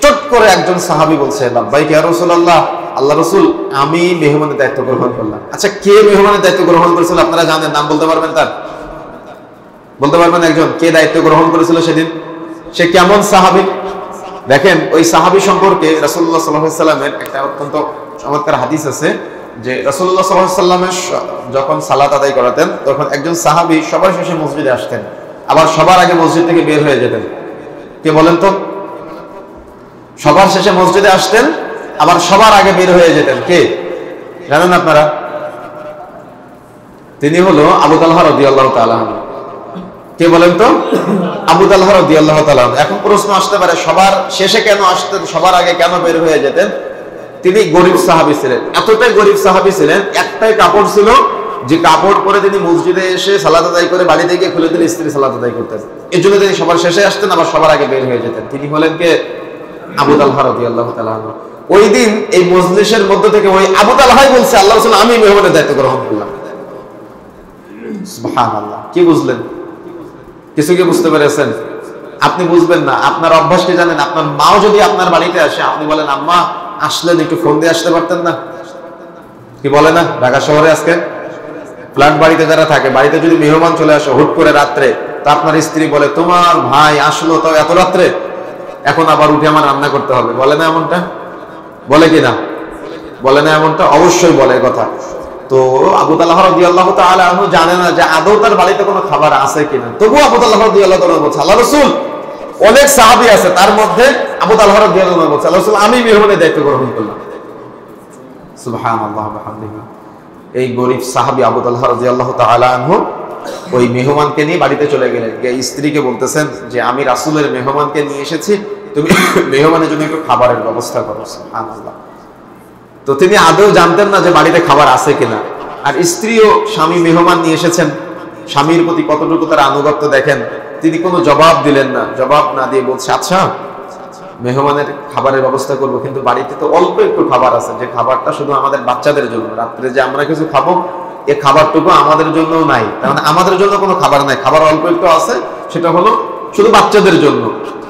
চট করে একজন সাহাবী বলছে, লাব্বাইক ইয়া রাসূলুল্লাহ, আল্লাহ রাসূল, আমি মেহমানের দায়িত্ব গ্রহণ করলাম। আচ্ছা, কে মেহমানের দায়িত্ব গ্রহণ করেছিল আপনারা জানেন? নাম বলতে পারবেন তার? বলতে পারবেন একজন কে দায়িত্ব গ্রহণ করেছিল সেদিন? সে কেমন সাহাবী? দেখেন, ওই সাহাবী সম্পর্কে রাসূলুল্লাহ সাল্লাল্লাহু আলাইহি সাল্লামের একটা অত্যন্ত চমৎকার হাদিস আছে যে রাসূলুল্লাহ সাল্লাল্লাহু আলাইহি সাল্লামের যখন সালাত আদায় করাতেন, তখন একজন সাহাবী সবার শেষে মসজিদে আসতেন, আবার সবার আগে মসজিদ থেকে বের হয়ে যেতেন। কে বলেন তো? সবার শেষে মসজিদে আসতেন, আবার সবার আগে বের হয়ে যেতেন। কে জানেন আপনারা? তিনি হলো আবু তালহা রাদিয়াল্লাহু তাআলা আনহু। কে বলেন তো? আবু তালহা রাদিয়াল্লাহু তাআলা আনহু। এখন প্রশ্ন আসতে পারে, সবার শেষে কেন আসতেন, সবার আগে কেন বের হয়ে যেতেন? তিনি গরিব সাহাবী ছিলেন, এতটাই গরিব সাহাবী ছিলেন, একটাই কাপড় ছিল, যে কাপড় পরে তিনি মসজিদে এসে সালাত আদায় করে বাড়িতে গিয়ে খুলে দিলে স্ত্রী সালাত আদায় করতেন। এর জন্য তিনি সবার শেষে আসতেন, আবার সবার আগে বের হয়ে যেতেন। তিনি হলেন কে? আবু তালহা রাদিয়াল্লাহু তাআলা আনহু। ওই দিন এই মজলিসের মধ্য থেকে ওই আবু তালহাই বলছে, আল্লাহ রাসূল, আমি মেহমানের দায়িত্ব গ্রহণ করলাম। সুবহানাল্লাহ। কি বুঝলেন? কিছু কি বুঝতে পেরেছেন? আপনি বুঝবেন না, আপনার অভ্যাস কি জানেন? আপনার মাও যদি আপনার বাড়িতে আসে, আপনি বলেন, আম্মা আসলেন, একটু ফোন দিয়ে আসতে পারতেন না? কি বলে না? ঢাকা শহরে আজকে ফ্ল্যাট বাড়িতে যারা থাকে, বাড়িতে যদি মেহমান চলে আসে হুট করে রাত্রে, তা আপনার স্ত্রী বলে, তোমার ভাই আসলো তাও এত রাত্রে, এখন আবার উঠে আমার রান্না করতে হবে। বলে না এমনটা? বলে কি না? বলে না এমনটা? অবশ্যই বলে কথা। তো আবু তালহা রাদিয়াল্লাহু তাআলা আনহু জানে না যে আদৌ তার বাড়িতে কোনো খাবার আছে কিনা। তবু আবু তালহা রাদিয়াল্লাহু তাআলা বলছে, আল্লাহ রাসূল, অনেক সাহাবী আছে, তার মধ্যে আবু তালহা রাদিয়াল্লাহু তাআলা বলছে, আল্লাহ রাসূল, আমি মেহমানের দায়িত্ব গ্রহণ করলাম। সুবহানাল্লাহ ওয়া বিহামদিহি। এই গরিব সাহাবী আবু তালহা রাদিয়াল্লাহু তাআলা আনহু ওই মেহমানকে নিয়ে বাড়িতে চলে গেলেন, গিয়ে স্ত্রীকে বলতেছেন যে আমি রাসূলের মেহমানকে নিয়ে এসেছি, তুমি মেহমানের জন্য একটু খাবারের ব্যবস্থা করো। সুবহানাল্লাহ। তো তিনি আদৌ জানতেন না যে বাড়িতে খাবার আছে কিনা। আর স্ত্রীও, স্বামী মেহমান নিয়ে এসেছেন, স্বামীর প্রতি কতটুকু তার আনুগত্য দেখেন। তিনি কোনো জবাব দিলেন না, জবাব না দিয়ে বলছে, আচ্ছা মেহমানের খাবারের ব্যবস্থা করব, কিন্তু বাড়িতে তো অল্প একটু খাবার আছে, যে খাবারটা শুধু আমাদের বাচ্চাদের জন্য, রাত্রে যে আমরা কিছু খাবো এই খাবারটুকু আমাদের জন্যও নাই। তার মানে আমাদের জন্য কোনো খাবার নাই, খাবার অল্প একটু আছে, সেটা হলো শুধু বাচ্চাদের জন্য।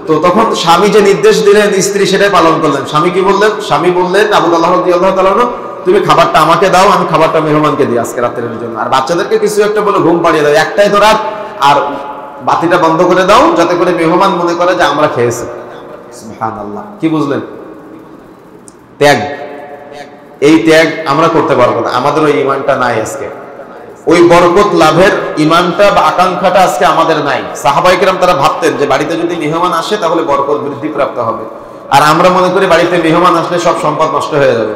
তো তখন স্বামী যে নির্দেশ দিলেন, স্ত্রী সেটাই পালন করলেন। স্বামী কি বললেন? স্বামী বললেন, আবু তালহা রাদিয়াল্লাহু তাআলা আনহু, তুমি খাবারটা আমাকে দাও, আমি খাবারটা মেহমানকে দিই আজকে রাতের জন্য, আর বাচ্চাদেরকে কিছু একটা বলে ঘুম পাড়িয়ে দাও, একটাই তো রাত, আর বাতিটা বন্ধ করে দাও, যাতে করে মেহমান মনে করে যে আমরা খেয়েছি। সুবহানাল্লাহ। কি বুঝলেন? ত্যাগ। এই ত্যাগ আমরা করতে পারবো না, আমাদের ওই ঈমানটা নাই আজকে, ওই বরকত লাভের ঈমানটা বা আকাঙ্ক্ষাটা আজকে আমাদের নাই। সাহাবায়ে কেরাম তারা ভাবতেন যে বাড়িতে যদি মেহমান আসে তাহলে বরকত বৃদ্ধি প্রাপ্ত হবে, আর আমরা মনে করি বাড়িতে মেহমান আসলে সব সম্পদ নষ্ট হয়ে যাবে,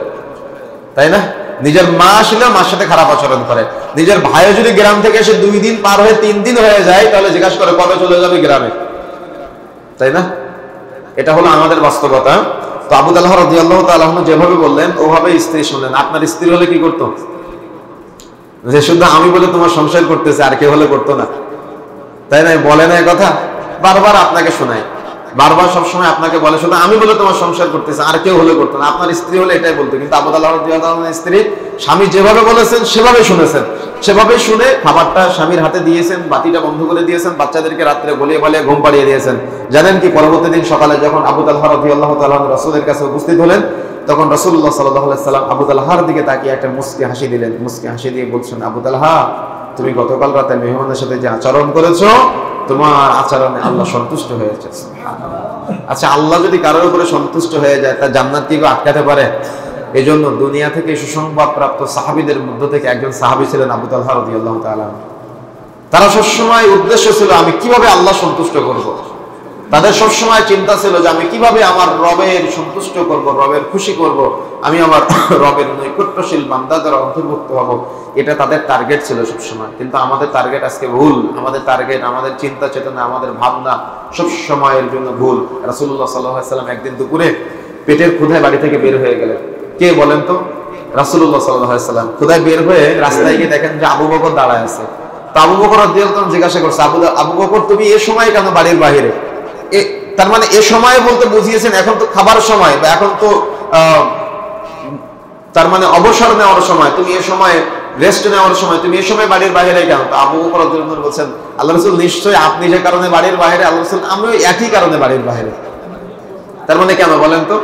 তাই না? নিজের মা আসলেও মার সাথে খারাপ আচরণ করে, নিজের ভাইও যদি গ্রাম থেকে এসে 2 দিন পার হয়ে 3 দিন হয়ে যায়, তাহলে জিজ্ঞাসা করে কবে চলে যাবে গ্রামে, তাই না? এটা হলো আমাদের বাস্তবতা। তো আবু তালহা রাদিয়াল্লাহু তাআলা আনহু যেভাবে বললেন ওভাবে স্ত্রী শুনলেন। আপনার স্ত্রী হলে কি করতো? যে শুধু আমি বলে তোমার সংসার করতেছে, আর কেউ হলে করতো না, তাই না? বলে না কথা, বারবার আপনাকে শোনায়, বারবার সবসময় আপনাকে বলে শুধু আমি বলে তোমার সংসার করতেছে, আর কেউ হলে করতো না। আপনার স্ত্রী হলে এটাই বলতো। কিন্তু আবু তালহা রাদিয়াল্লাহু তাআলার স্ত্রী স্বামী যেভাবে বলেছেন সেভাবে শুনেছেন, সেভাবে শুনে খাবারটা স্বামীর হাতে দিয়েছেন, বাতিটা বন্ধ করে দিয়েছেন, বাচ্চাদেরকে রাত্রে বলিয়ে বলিয়ে ঘুম পাড়িয়ে দিয়েছেন। জানেন কি, পরবর্তী দিন সকালে যখন আবু তালহা রাদিয়াল্লাহু তাআলা রাসূলের কাছে উপস্থিত হলেন, তখন রাসূলুল্লাহ সাল্লাল্লাহু আলাইহি সাল্লাম আবু তালহার দিকে তাকিয়ে একটা মুস্কি হাসি দিলেন। মুস্কি হাসি দিয়ে বলছেন, আবু তালহা, তুমি গতকাল রাতে মেহমানের সাথে যে আচরণ করেছো, তোমার আচরণে আল্লাহ সন্তুষ্ট হয়েছে। আচ্ছা, আল্লাহ যদি কারোর উপরে সন্তুষ্ট হয়ে যায়, তার জান্নাত কি আটকাতে পারে? এই জন্য দুনিয়া থেকে সুসংবাদ প্রাপ্ত সাহাবীদের মধ্য থেকে একজন সাহাবী ছিলেন আবু তালহা রাদিয়াল্লাহু তাআলা। তারা সবসময় উদ্দেশ্য ছিল আমি কিভাবে আল্লাহ সন্তুষ্ট করব। তাদের সবসময় চিন্তা ছিল যে আমি কিভাবে আমার রবের সন্তুষ্ট করব, রবের খুশি করব, আমি আমার রবের নৈকট্যশীল বান্দাদের অন্তর্ভুক্ত হব। এটা তাদের টার্গেট ছিল সবসময়। কিন্তু আমাদের টার্গেট আজকে ভুল। আমাদের টার্গেট, আমাদের চিন্তা চেতনা, আমাদের ভাবনা সব সময়ের জন্য ভুল। রাসূলুল্লাহ সাল্লাল্লাহু আলাইহি ওয়াসাল্লাম একদিন দুপুরে পেটের ক্ষুধায় বাড়ি থেকে বের হয়ে গেলেন। কে বলেন তো? রাসূলুল্লাহ সাল্লাল্লাহু আলাইহি ওয়াসাল্লাম ক্ষুধায় বের হয়ে রাস্তায় গিয়ে দেখেন যে আবু বকর দাঁড়ায় আছে। তো আবু বকর রাদিয়াল্লাহু আনহু জিজ্ঞাসা করছে, আবু বকর, তুমি এই সময় কেন বাড়ির বাইরে? তার মানে এ সময় বলতে বুঝিয়েছেন এখন তো খাবার সময়, বা এখন তো তার মানে অবসর নেওয়ার সময়, তুমি এ সময় রেস্ট নেওয়ার সময়, তুমি এ সময় বাড়ির বাইরে কেন? তো আবু বকর রাদিয়াল্লাহু আনহু বলছেন, আল্লাহ রাসূল নিশ্চয়ই আপনি যে কারণে বাড়ির বাইরে, আল্লাহ রাসূল আমিও একই কারণে বাড়ির বাইরে। তার মানে কেন বলেন তো?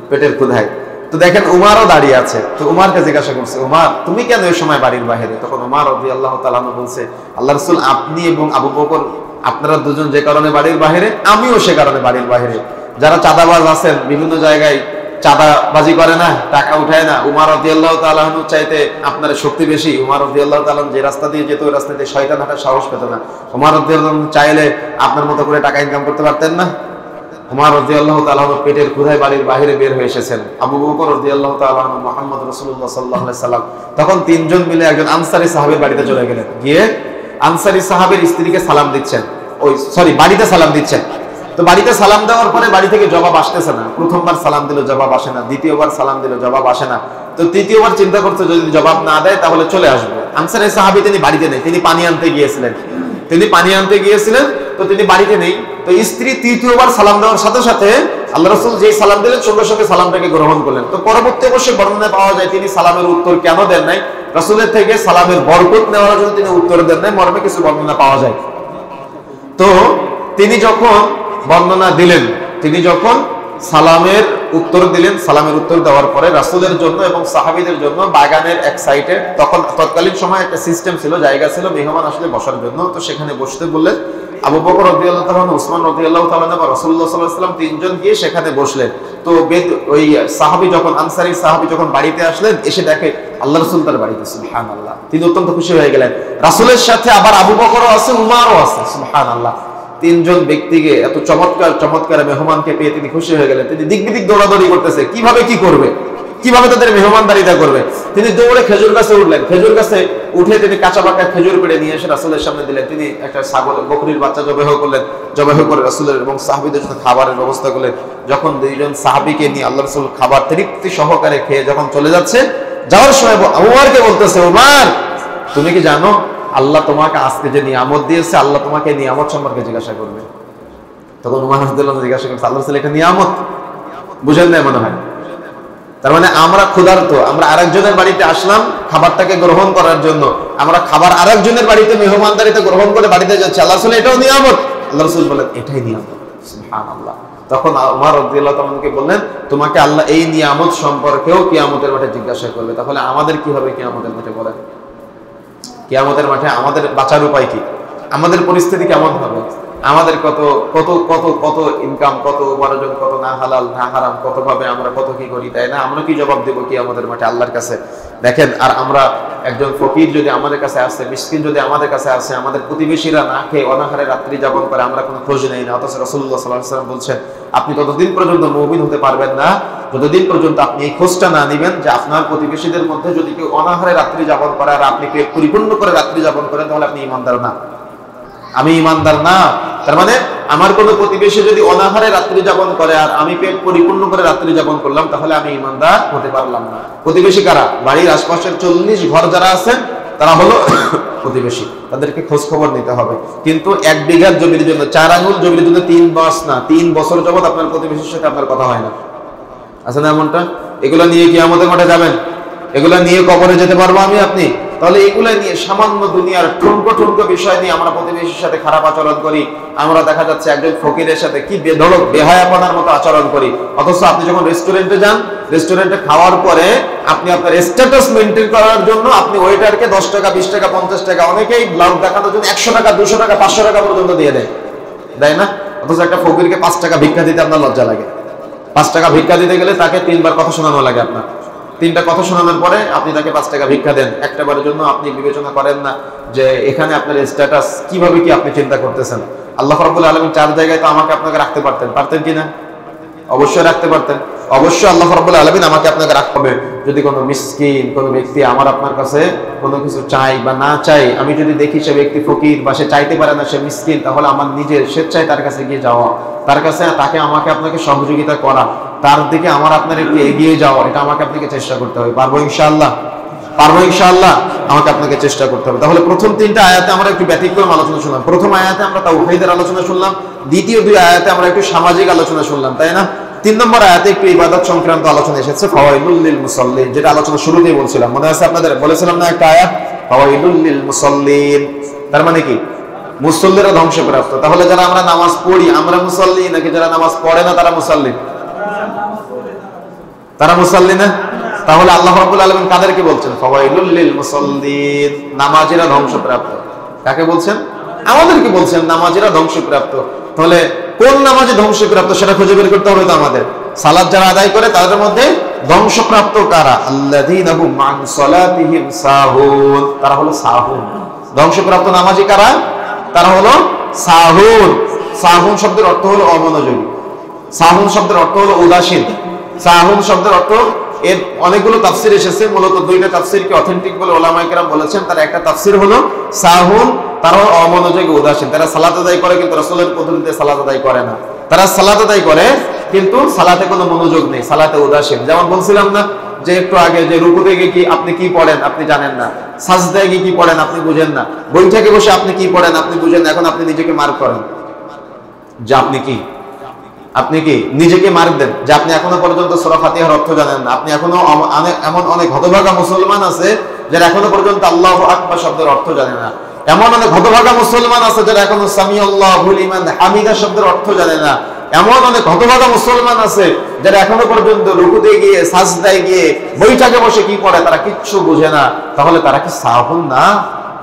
পেটের ক্ষুধায়। তো দেখেন উমারও দাঁড়িয়ে আছে, তো উমারকে জিজ্ঞাসা করছে, উমার তুমি কেন এই সময় বাড়ির বাইরে? তখন উমার রাদিয়াল্লাহু তাআলা আনহু বলছে, আল্লাহ রাসূল আপনি এবং আবু বকর আপনারা দুজন যে কারণে বাড়ির বাইরে, আমিও সে কারণে বাড়ির বাইরে। যারা চাঁদাবাজ আছেন, বিভিন্ন জায়গায় চাঁদাবাজি করে না, টাকা উঠায় না, উমার রাদিয়াল্লাহু তাআলা আনহু চাইতে আপনার শক্তি বেশি। উমার রাদিয়াল্লাহু তাআলা যে রাস্তা দিয়ে যেত ওই রাস্তা দিয়ে শয়তান হাঁটার সাহস পেত না। উমার রাদিয়াল্লাহু আনহু চাইলে আপনার মতো করে টাকা ইনকাম করতে পারতেন না। উমার রাদিয়াল্লাহু তাআলা আনহু পেটের ক্ষুধায় বাড়ির বাইরে বের হয়ে এসেছেন। আবু বকর রাদিয়াল্লাহু তাআলা আনহু মুহাম্মদ রাসূলুল্লাহ সাল্লাল্লাহু আলাইহি সাল্লাম তখন তিনজন মিলে একজন আনসারী সাহাবীর বাড়িতে চলে গেলেন। গিয়ে আনসারী সাহাবীর স্ত্রীকে সালাম দিচ্ছেন, বাড়িতে সালাম দিচ্ছেন। তো বাড়িতে সালাম দেওয়ার পরে বাড়ি থেকে জবাব আসতেছে না। প্রথমবার সালাম দিল, জবাব আসে না। দ্বিতীয়বার সালাম দিল, জবাব আসে না। তো তৃতীয়বার চিন্তা করছে যদি জবাব না দেয় তাহলে চলে আসবে। আনসারী সাহাবী তিনি বাড়িতে নেই, তিনি পানি আনতে গিয়েছিলেন। তো তিনি বাড়িতে নেই। তো স্ত্রী তৃতীয়বার সালাম দেওয়ার সাথে সাথে আল্লাহ রাসূল যেই সালাম দিলেন সঙ্গে সঙ্গে সালামটাকে গ্রহণ করলেন। তো পরবর্তী অবশ্যই বর্ণনায় পাওয়া যায় তিনি সালামের উত্তর কেন দেন নাই, রাসূলের থেকে সালামের বরকত নেওয়ার জন্য তিনি উত্তর দেন নাই, মর্মে কিছু বর্ণনা পাওয়া যায়। তো তিনি যখন বর্ণনা দিলেন, তিনি যখন সালামের উত্তর দিলেন, সালামের উত্তর দেওয়ার পরে রাসূলের জন্য এবং সাহাবীদের জন্য বাগানের এক সাইডে, তখন তৎকালীন সময় একটা সিস্টেম ছিল, জায়গা ছিল মেহমান আসলে বসার জন্য। তো সেখানে বসতে বললেন। আবু বকর রাদিয়াল্লাহু তাআলা, উসমান রাদিয়াল্লাহু তাআলা এবং রাসূলুল্লাহ সাল্লাল্লাহু আলাইহি ওয়াসাল্লাম তিনজন গিয়ে সেখানে বসলেন। তো ওই সাহাবী যখন, আনসারী সাহাবী যখন বাড়িতে আসলেন, এসে দেখে আল্লাহ রাসূল তার বাড়িতে। সুবহানাল্লাহ, তিনি অত্যন্ত খুশি হয়ে গেলেন। রাসূলের সাথে আবার আবু বকরও আছে, উমারও আছে। সুবহানাল্লাহ, তিনজন ব্যক্তিকে, এত চমৎকার মেহমানকে পেয়ে তিনি খুশি হয়ে গেলেন। তিনি দিক বিদিক দৌড়াদৌড়ি করতেছে, কিভাবে কি করবে, কিভাবে তাদের মেহমানদারিতা করবে। তিনি দৌড়ে খেজুর গাছে উঠলেন। খেজুর গাছে উঠে তিনি কাঁচা পাকা খেজুর পেড়ে নিয়ে এসে রাসূলের সামনে দিলেন। তিনি একটা বকরির বাচ্চা জবাহ করলেন। জবাহ করে রাসূলের এবং সাহাবীদের জন্য খাবারের ব্যবস্থা করলেন। যখন দুইজন সাহাবীকে নিয়ে আল্লাহ রাসূল খাবার তৃপ্তি সহকারে খেয়ে যখন চলে যাচ্ছে, যাওয়ার সময় উমরকে বলতেছে, উমর তুমি কি জানো আল্লাহ তোমাকে আজকে যে নিয়ামত দিয়েছে, আল্লাহ তোমাকে নিয়ামত সম্পর্কে জিজ্ঞাসা করবে। তখন উমর রাদিয়াল্লাহু আনহু জিজ্ঞাসা করছে, আল্লাহ রাসূল এটা নিয়ামত বুঝেন না মনে হয়? তার মানে আমরা ক্ষুধার্ত, আমরা আরেকজনের বাড়িতে আসলাম খাবারটাকে গ্রহণ করার জন্য, আমরা খাবার আরেকজনের বাড়িতে মেহমানদারিতে গ্রহণ করে বাড়িতে যাচ্ছি, আল্লাহ রাসূল এটাও নিয়ামত? আল্লাহ রাসূল বলেন এটাই নিয়ামত। সুবহানাল্লাহ। তখন উমর রাদিয়াল্লাহু তাআলা আনহুকে বললেন, তোমাকে আল্লাহ এই নিয়ামত সম্পর্কেও কিয়ামতের মাঠে জিজ্ঞাসা করবে। তাহলে আমাদের কি হবে কিয়ামতের মাঠে বলেন? কিয়ামতের মাঠে আমাদের বাঁচার উপায় কি? আমাদের পরিস্থিতি কেমন হবে? আমাদের কত কত কত কত ইনকাম, কত উপার্জন, কত না হালাল না হারাম, কত ভাবে আমরা কত কি করি, তাই না? আমরা কি জবাব দেবো কি আমাদের মাঠে আল্লাহর কাছে? দেখেন, আর আমরা একজন ফকির যদি আমাদের কাছে আসে, মিসকিন যদি আমাদের কাছে আসে, আমাদের প্রতিবেশীরা না খেয়ে অনাহারে রাত্রি যাপন করে, আমরা কোনো খোঁজ নেই না। অথচ রাসূলুল্লাহ সাল্লাল্লাহু আলাইহি ওয়াসাল্লাম বলছেন, আপনি ততদিন পর্যন্ত মুমিন হতে পারবেন না যতদিন পর্যন্ত আপনি এই খোঁজটা না নিবেন যে আপনার প্রতিবেশীদের মধ্যে যদি কেউ অনাহারে রাত্রি যাপন করে আর আপনি পেট পরিপূর্ণ করে রাত্রি যাপন করেন, তাহলে আপনি ঈমানদার না। আমি ঈমানদার না। তার মানে আমার কোনো প্রতিবেশী যদি অনাহারে রাত্রি যাপন করে আর আমি পেট পরিপূর্ণ করে রাত্রি যাপন করলাম, তাহলে আমি ঈমানদার হতে পারলাম না। প্রতিবেশী কারা? বাড়ির আশপাশের 40 ঘর যারা আছেন তারা হলো প্রতিবেশী, তাদেরকে খোঁজ খবর নিতে হবে। কিন্তু 1 বিঘা জমির জন্য, 4 আঙ্গুল জমির জন্য 3 মাস না 3 বছর যাবত আপনার প্রতিবেশীর সাথে আপনার কথা হয় না। আছে না এমনটা? এগুলা নিয়ে কি আমাদের মাঠে যাবেন? এগুলা নিয়ে কবরে যেতে পারবো আমি আপনি? তাহলে এগুলা নিয়ে সামান্য দুনিয়ার ঠুনকো বিষয় নিয়ে আমরা প্রতিবেশীর সাথে খারাপ আচরণ করি। আমরা দেখা যাচ্ছে একজন ফকিরের সাথে কি বেধড়ক বেহায়াপনার মতো আচরণ করি। অথচ আপনি যখন রেস্টুরেন্টে যান, রেস্টুরেন্টে খাওয়ার পরে আপনি আপনার স্ট্যাটাস মেইনটেইন করার জন্য আপনি ওয়েটারকে 10 টাকা 20 টাকা 50 টাকা, অনেকেই ব্লাউজ দেখানোর জন্য 100 টাকা 200 টাকা 500 টাকা পর্যন্ত দিয়ে দেয় না? অথচ একটা ফকিরকে 5 টাকা ভিক্ষা দিতে আপনার লজ্জা লাগে। 5 টাকা ভিক্ষা দিতে গেলে তাকে 3বার কথা শোনানো লাগে। আপনার 3টা কথা শোনানোর পরে আপনি তাকে 5 টাকা ভিক্ষা দেন। একটা বারের জন্য আপনি বিবেচনা করেন না যে এখানে আপনার স্ট্যাটাস কিভাবে কি আপনি চিন্তা করতেছেন। আল্লাহ রাব্বুল আলামিন 4 জায়গায় তো আমাকে আপনাকে রাখতে পারতেন কিনা? অবশ্যই রাখতে পারতেন। অবশ্যই আল্লাহ রাব্বুল আলামিন আমাকে আপনাকে রাখতে হবে। যদি কোনো মিসকিন কোনো ব্যক্তি আমার আপনার কাছে কোনো কিছু চাই বা না চাই, আমি যদি দেখি সে ব্যক্তি ফকির বা সে চাইতে পারে না, সে মিসকিন, তাহলে আমার নিজের স্বেচ্ছায় তার কাছে গিয়ে যাওয়া, তার কাছে তাকে আমাকে আপনাকে সহযোগিতা করা, তার দিকে আমার আপনার একটু এগিয়ে যাওয়া, এটা আমাকে আপনাকে চেষ্টা করতে হবে। পারবো ইনশাআল্লাহ? পারবো ইনশাআল্লাহ? আমাকে আপনাকে চেষ্টা করতে হবে। তাহলে প্রথম 3টা আয়াতে আমরা একটু ব্যতিক্রম আলোচনা শুনলাম। প্রথম আয়াতে আমরা তাওহীদের আলোচনা শুনলাম, দ্বিতীয় দুই আয়াতে আমরা একটু সামাজিক আলোচনা শুনলাম, তাই না? 3 নম্বর আয়াতে একটু ইবাদত সংক্রান্ত আলোচনা এসেছে, ফাওয়াইলুল লিল মুসাল্লিন, যেটা আলোচনা শুরুতেই বলছিলাম, মনে আছে আপনাদের? বলেছিলাম না একটা আয়াত, ফাওয়াইলুল লিল মুসাল্লিন, তার মানে কি? মুসল্লিরা ধ্বংসপ্রাপ্ত। তাহলে যারা আমরা নামাজ পড়ি আমরা মুসাল্লি, নাকি যারা নামাজ পড়ে না তারা মুসাল্লি? তারা মুসাল্লি না? তাহলে আল্লাহ রাব্বুল আলামিন কাদেরকে বলছেন? ফাওয়াইলুল লিল মুসাল্লিন, নামাজীরা ধ্বংসপ্রাপ্ত। কাকে বলছেন? আমাদেরকে বলছেন নামাজীরা ধ্বংসপ্রাপ্ত। তাহলে কোন নামাজে ধ্বংসপ্রাপ্ত সেটা খুঁজে বের করতে হবে তো আমাদের। সালাত যারা আদায় করে তাদের মধ্যে ধ্বংসপ্রাপ্ত কারা? আল্লাযীনা হুম আন সালাতিহিম সাহুন, তারা হলো সাহুন। ধ্বংসপ্রাপ্ত নামাজি কারা? তারা হলো সাহুন। সাহুন শব্দের অর্থ হলো অমনোযোগী, সাহুন শব্দের অর্থ হলো উদাসীন। সাহুন শব্দের অর্থ, এর অনেকগুলো তাফসীর এসেছে, মূলত দুইটা তাফসীরকে অথেন্টিক বলে ওলামায়ে কেরাম বলেছেন। তার একটা তাফসীর হলো সাহুন, তারা অমনোযোগী উদাসীন, তারা সালাত আদায় করে কিন্তু রাসূলের পদ্ধতিতে সালাত আদায় করে না। তারা সালাত আদায় করে কিন্তু সালাতে কোনো মনোযোগ নেই, সালাতে উদাসীন। যেমন বলছিলাম না যে একটু আগে, যে রুকুতে গিয়ে কি আপনি কি পড়েন আপনি জানেন না, সাজদায় গিয়ে কি পড়েন আপনি বুঝেন না, বৈঠকে বসে আপনি কি পড়েন আপনি বুঝেন না। এখন আপনি নিজেকে মার্ক করেন যে আপনি কি নিজেকে মার্ক দেন যে আপনি এখনো পর্যন্ত সূরা ফাতিহার অর্থ জানেন না। আপনি এখনো এমন অনেক হতভাগা মুসলমান আছে যারা এখনো পর্যন্ত আল্লাহু আকবার শব্দের অর্থ জানে না। এমন অনেক হতভাগা মুসলমান আছে যারা এখনো সামিআল্লাহু লিমান হামিদা শব্দের অর্থ জানে না। এমন অনেক হতভাগা মুসলমান আছে যারা এখনো পর্যন্ত রুকুতে গিয়ে সাজদায় গিয়ে বৈঠকে বসে কি পড়ে তারা কিচ্ছু বোঝে না। তাহলে তারা কি সাহুন না?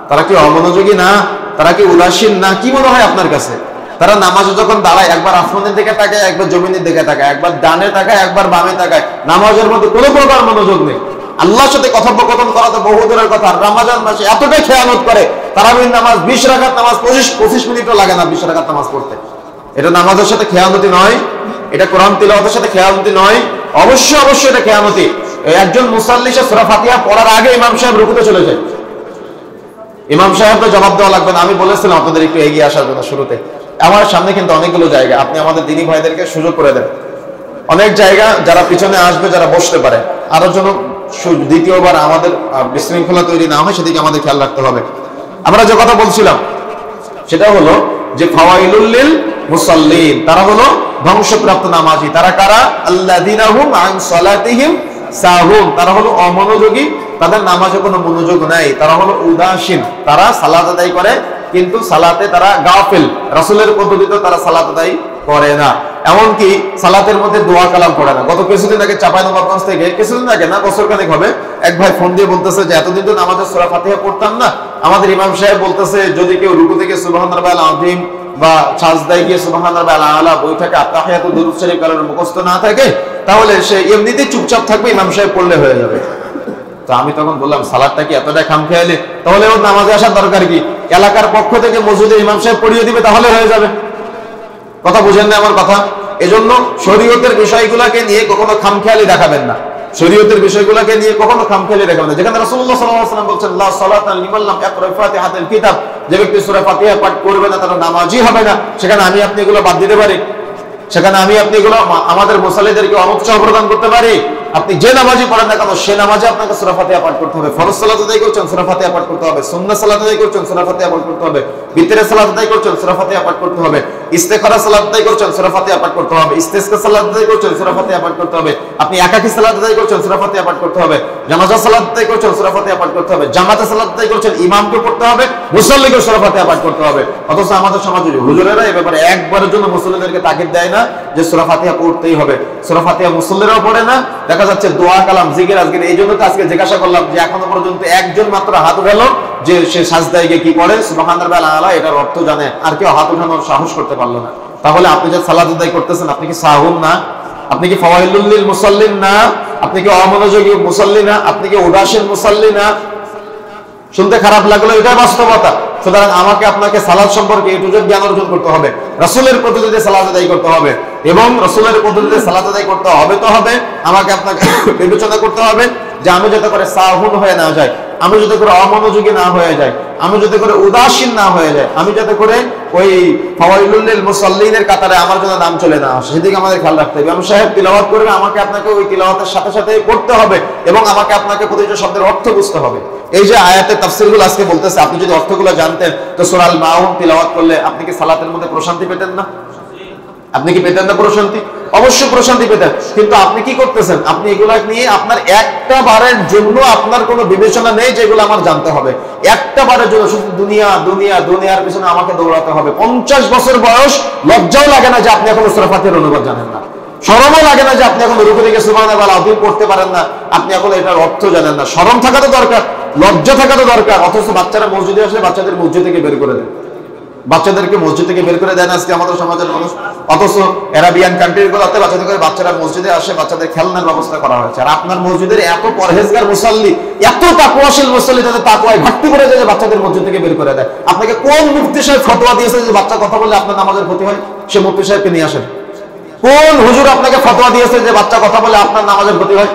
তারা কি অমনোযোগী না? তারা কি উদাসীন না? কি মনে হয় আপনার কাছে? তারা নামাজে যখন দাঁড়ায় একবার আসমানের দিকে তাকায়, একবার জমিনের দিকে তাকায়, একবার ডানে তাকায়, একবার বামে তাকায়, নামাজের মধ্যে কোনো প্রকার মনোযোগ নেই। আল্লাহর সাথে কথোপকথন করা তো বহু দূরের কথা। রমজান মাসে এতটাই খেয়ানত করে, তারাবির নামাজ 20 রাকাত নামাজ 25 মিনিটও লাগে না 20 রাকাত নামাজ পড়তে। এটা নামাজের সাথে খেয়ানতি নয়? এটা কোরআন তিলাওয়াতের সাথে খেয়ানতি নয়? অবশ্যই এটা খেয়ানতি। একজন মুসাল্লি সূরা ফাতিহা পড়ার আগে ইমাম সাহেব রুকুতে চলে যায়। ইমাম সাহেবকে জবাব দেওয়া লাগবে না। আমি বলেছিলাম আপনাদের একটু এগিয়ে আসার জন্য শুরুতে। আমার সামনে কিন্তু অনেকগুলো জায়গা, আপনি আমাদের দিনী ভাইদেরকে সুযোগ করে দেন। অনেক জায়গা যারা পিছনে আসবে, যারা বসতে পারে, আরো যেন দ্বিতীয়বার আমাদের বিশৃঙ্খলা তৈরি না হয় সেদিকে আমাদের খেয়াল রাখতে হবে। আমরা যে কথা বলছিলাম সেটা হলো যে ফাওয়াইলুল লিল মুসাল্লিন, তারা হলো ধ্বংসপ্রাপ্ত নামাজি। তারা কারা? আল্লাযীনা হুম আন সালাতিহিম সাহুন, তারা হলো অমনোযোগী, তাদের নামাজে কোনো মনোযোগ নাই, তারা হলো উদাসীন। তারা সালাত আদায় করে কিন্তু সালাতে তারা গাফিল, রাসূলের পদ্ধতিতে তারা সালাত আদায় করে না। এমনকি সালাতের মধ্যে দোয়া কালাম পড়ে না। গত কিছুদিন আগে চাঁপাইনবাবগঞ্জ থেকে, কিছুদিন আগে না বছর খানেক হবে, এক ভাই ফোন দিয়ে বলতেছে যে এতদিন তো নামাজে সূরা ফাতিহা পড়তাম না, আমাদের ইমাম সাহেব বলতেছে যদি কেউ রুকু থেকে সুবহান রাব্বিয়াল আযীম বা সাজদায় গিয়ে সুবহান রাব্বিয়াল আলা বৈঠকে আত্তাহিয়াতু দুরূদ শরীফ কালামের মুখস্থ না থাকে তাহলে সে এমনিতেই চুপচাপ থাকবে, ইমাম সাহেব পড়লে হয়ে যাবে। তো আমি তখন বললাম সালাদটা কি এতটা খামখেয়ালি? তাহলে ওর নামাজে আসার দরকার কি? এলাকার পক্ষ থেকে মসজিদে ইমাম সাহেব পড়িয়ে দিবে তাহলে হয়ে যাবে। কথা বুঝেন না আমার কথা? এজন্য শরীয়তের বিষয়গুলোকে নিয়ে কখনো খামখেয়ালি দেখাবেন না। শরীয়তের বিষয়গুলোকে নিয়ে কখনো খামখেয়ালি দেখাবেন না। যেখানে রাসূলুল্লাহ সাল্লাল্লাহু আলাইহি ওয়াসাল্লাম বলছেন লা সালাতা লিমান লাম ইয়াকরা ফাতিহাতুল কিতাব, যে ব্যক্তি সূরা ফাতিহা পাঠ করবে না তার নামাজই হবে না, সেখানে আমি আপনি এগুলো বাদ দিতে পারি? সেখানে আমি আপনি এগুলো আমাদের মুসাল্লিদেরকে অনুৎসাহ প্রদান করতে পারি? আপনি যে নামাজই পড়েন না কেন সে নামাজে আপনাকে সূরা ফাতিহা পাঠ করতে হবে। ফরজ সালাত আদায় করছেন সূরা ফাতিহা পাঠ করতে হবে, সুন্নাহ সালাত আদায় করছেন সূরা ফাতিহা পাঠ করতে হবে, বিতরের সালাত আদায় করছেন সূরা ফাতিহা পাঠ করতে হবে, ইস্তেখারা সালাত আদায় করছেন সূরা ফাতিহা পাঠ করতে হবে, ইস্তেসকা সালাত আদায় করছেন সূরা ফাতিহা পাঠ করতে হবে, আপনি একাকী সালাত আদায় করছেন সূরা ফাতিহা পাঠ করতে হবে, জানাজা সালাত আদায় করছেন সূরা ফাতিহা পাঠ করতে হবে, জামাতে সালাত আদায় করছেন ইমামকে পড়তে হবে, মুসাল্লিকে সূরা ফাতিহা পাঠ করতে হবে। অথচ আমাদের সমাজে হুজুরেরা এই ব্যাপারে একবারের জন্য মুসল্লিদেরকে তাকিদ দেয় না যে সূরা ফাতিহা পড়তেই হবে। সূরা ফাতিহা মুসল্লিরাও পড়ে না, দেখা যাচ্ছে দোয়া কালাম জিকির আজকে। এই জন্য তো আজকে জিজ্ঞাসা করলাম যে এখনো পর্যন্ত একজন মাত্র হাত উঠালো যে সে সাজদায় গিয়ে কি পড়ে সুবহান রাব্বিয়াল আলা এটার অর্থ জানে, আর কেউ হাত উঠানোর সাহস করতে পারলো না। তাহলে আপনি যে সালাত আদায় করতেছেন আপনি কি সাহুন না? আপনি কি ফাওয়াইলুল লিল মুসাল্লিন না? আপনি কি অমনোযোগী মুসাল্লি না? আপনি কি উদাসীন মুসাল্লি না? শুনতে খারাপ লাগলো, এটা বাস্তবতা। সুতরাং আমাকে আপনাকে সালাত সম্পর্কে এ টু জেড জ্ঞান অর্জন করতে হবে, রাসূলের পদ্ধতিতে সালাত আদায় করতে হবে, এবং রাসূলের পদ্ধতিতে সালাত আদায় করতে হবে তো হবে। আমাকে আপনাকে বিবেচনা করতে হবে যে আমি যাতে করে সাহুন হয়ে না যাই, আমি যাতে করে অমনোযোগী না হয়ে যাই, আমি যাতে করে উদাসীন না হয়ে যায়, আমি যাতে করে ওই ফাওয়াইলুল লিল মুসাল্লিনের কাতারে আমার জন্য নাম চলে না আসে, সেদিকে আমাদের খেয়াল রাখতে হবে। আমি সাহেব তিলাওয়াত করবে, আমাকে আপনাকে ওই তিলাওয়াতের সাথে সাথে পড়তে হবে এবং আমাকে আপনাকে প্রতিটা শব্দের অর্থ বুঝতে হবে। এই যে আয়াতের তাফসীরগুলো আজকে বলতেছে, আপনি যদি অর্থগুলো জানতেন তো সূরা আল মাউন তিলাওয়াত করলে আপনি কি সালাতের মধ্যে প্রশান্তি পেতেন না? আপনি কি পেতেন না প্রশান্তি? অবশ্যই প্রশান্তি পেতেন, কিন্তু আপনি কি করতেছেন? আপনি এগুলা নিয়ে আপনার একটা বারের জন্য আপনার কোনো বিবেচনা নেই যে এগুলো আমার জানতে হবে। একটা বারের জন্য শুধু দুনিয়া দুনিয়া দুনিয়ার পিছনে আমাকে দৌড়াতে হবে। 50 বছর বয়স, লজ্জাও লাগে না যে আপনি এখন সূরা ফাতিহার অনুবাদ জানেন না, শরমও লাগে না যে আপনি এখন রুকু থেকে সুবহানাল্লাহ আযীম পড়তে পারেন না, আপনি এখন এটার অর্থ জানেন না। শরম থাকা তো দরকার, লজ্জা থাকা তো দরকার। অথচ বাচ্চারা মসজিদে আসলে বাচ্চাদের মসজিদ থেকে বের করে দেন, বাচ্চাদেরকে মসজিদ থেকে বের করে দেন আজকে আমাদের সমাজের মানুষ। অথচ আরাবিয়ান কান্ট্রির গুলোতে বাচ্চারা মসজিদে আসে, বাচ্চাদের খেলনার ব্যবস্থা করা হয়েছে। আর আপনার মসজিদের এত পরহেজগার মুসাল্লি, এত তাকওয়াশীল মুসাল্লি, তাদের তাকওয়ায় ঘাটতি করে যায় যে বাচ্চাদের মসজিদ থেকে বের করে দেয়। আপনাকে কোন মুফতি সাহেব ফতোয়া দিয়েছে যে বাচ্চা কথা বললে আপনার নামাজের ক্ষতি হয়? সে মুফতি সাহেবকে নিয়ে আসেন। কোন হুজুর আপনাকে ফতোয়া দিয়েছে যে বাচ্চা কথা বলে আপনার নামাজের ক্ষতি হয়?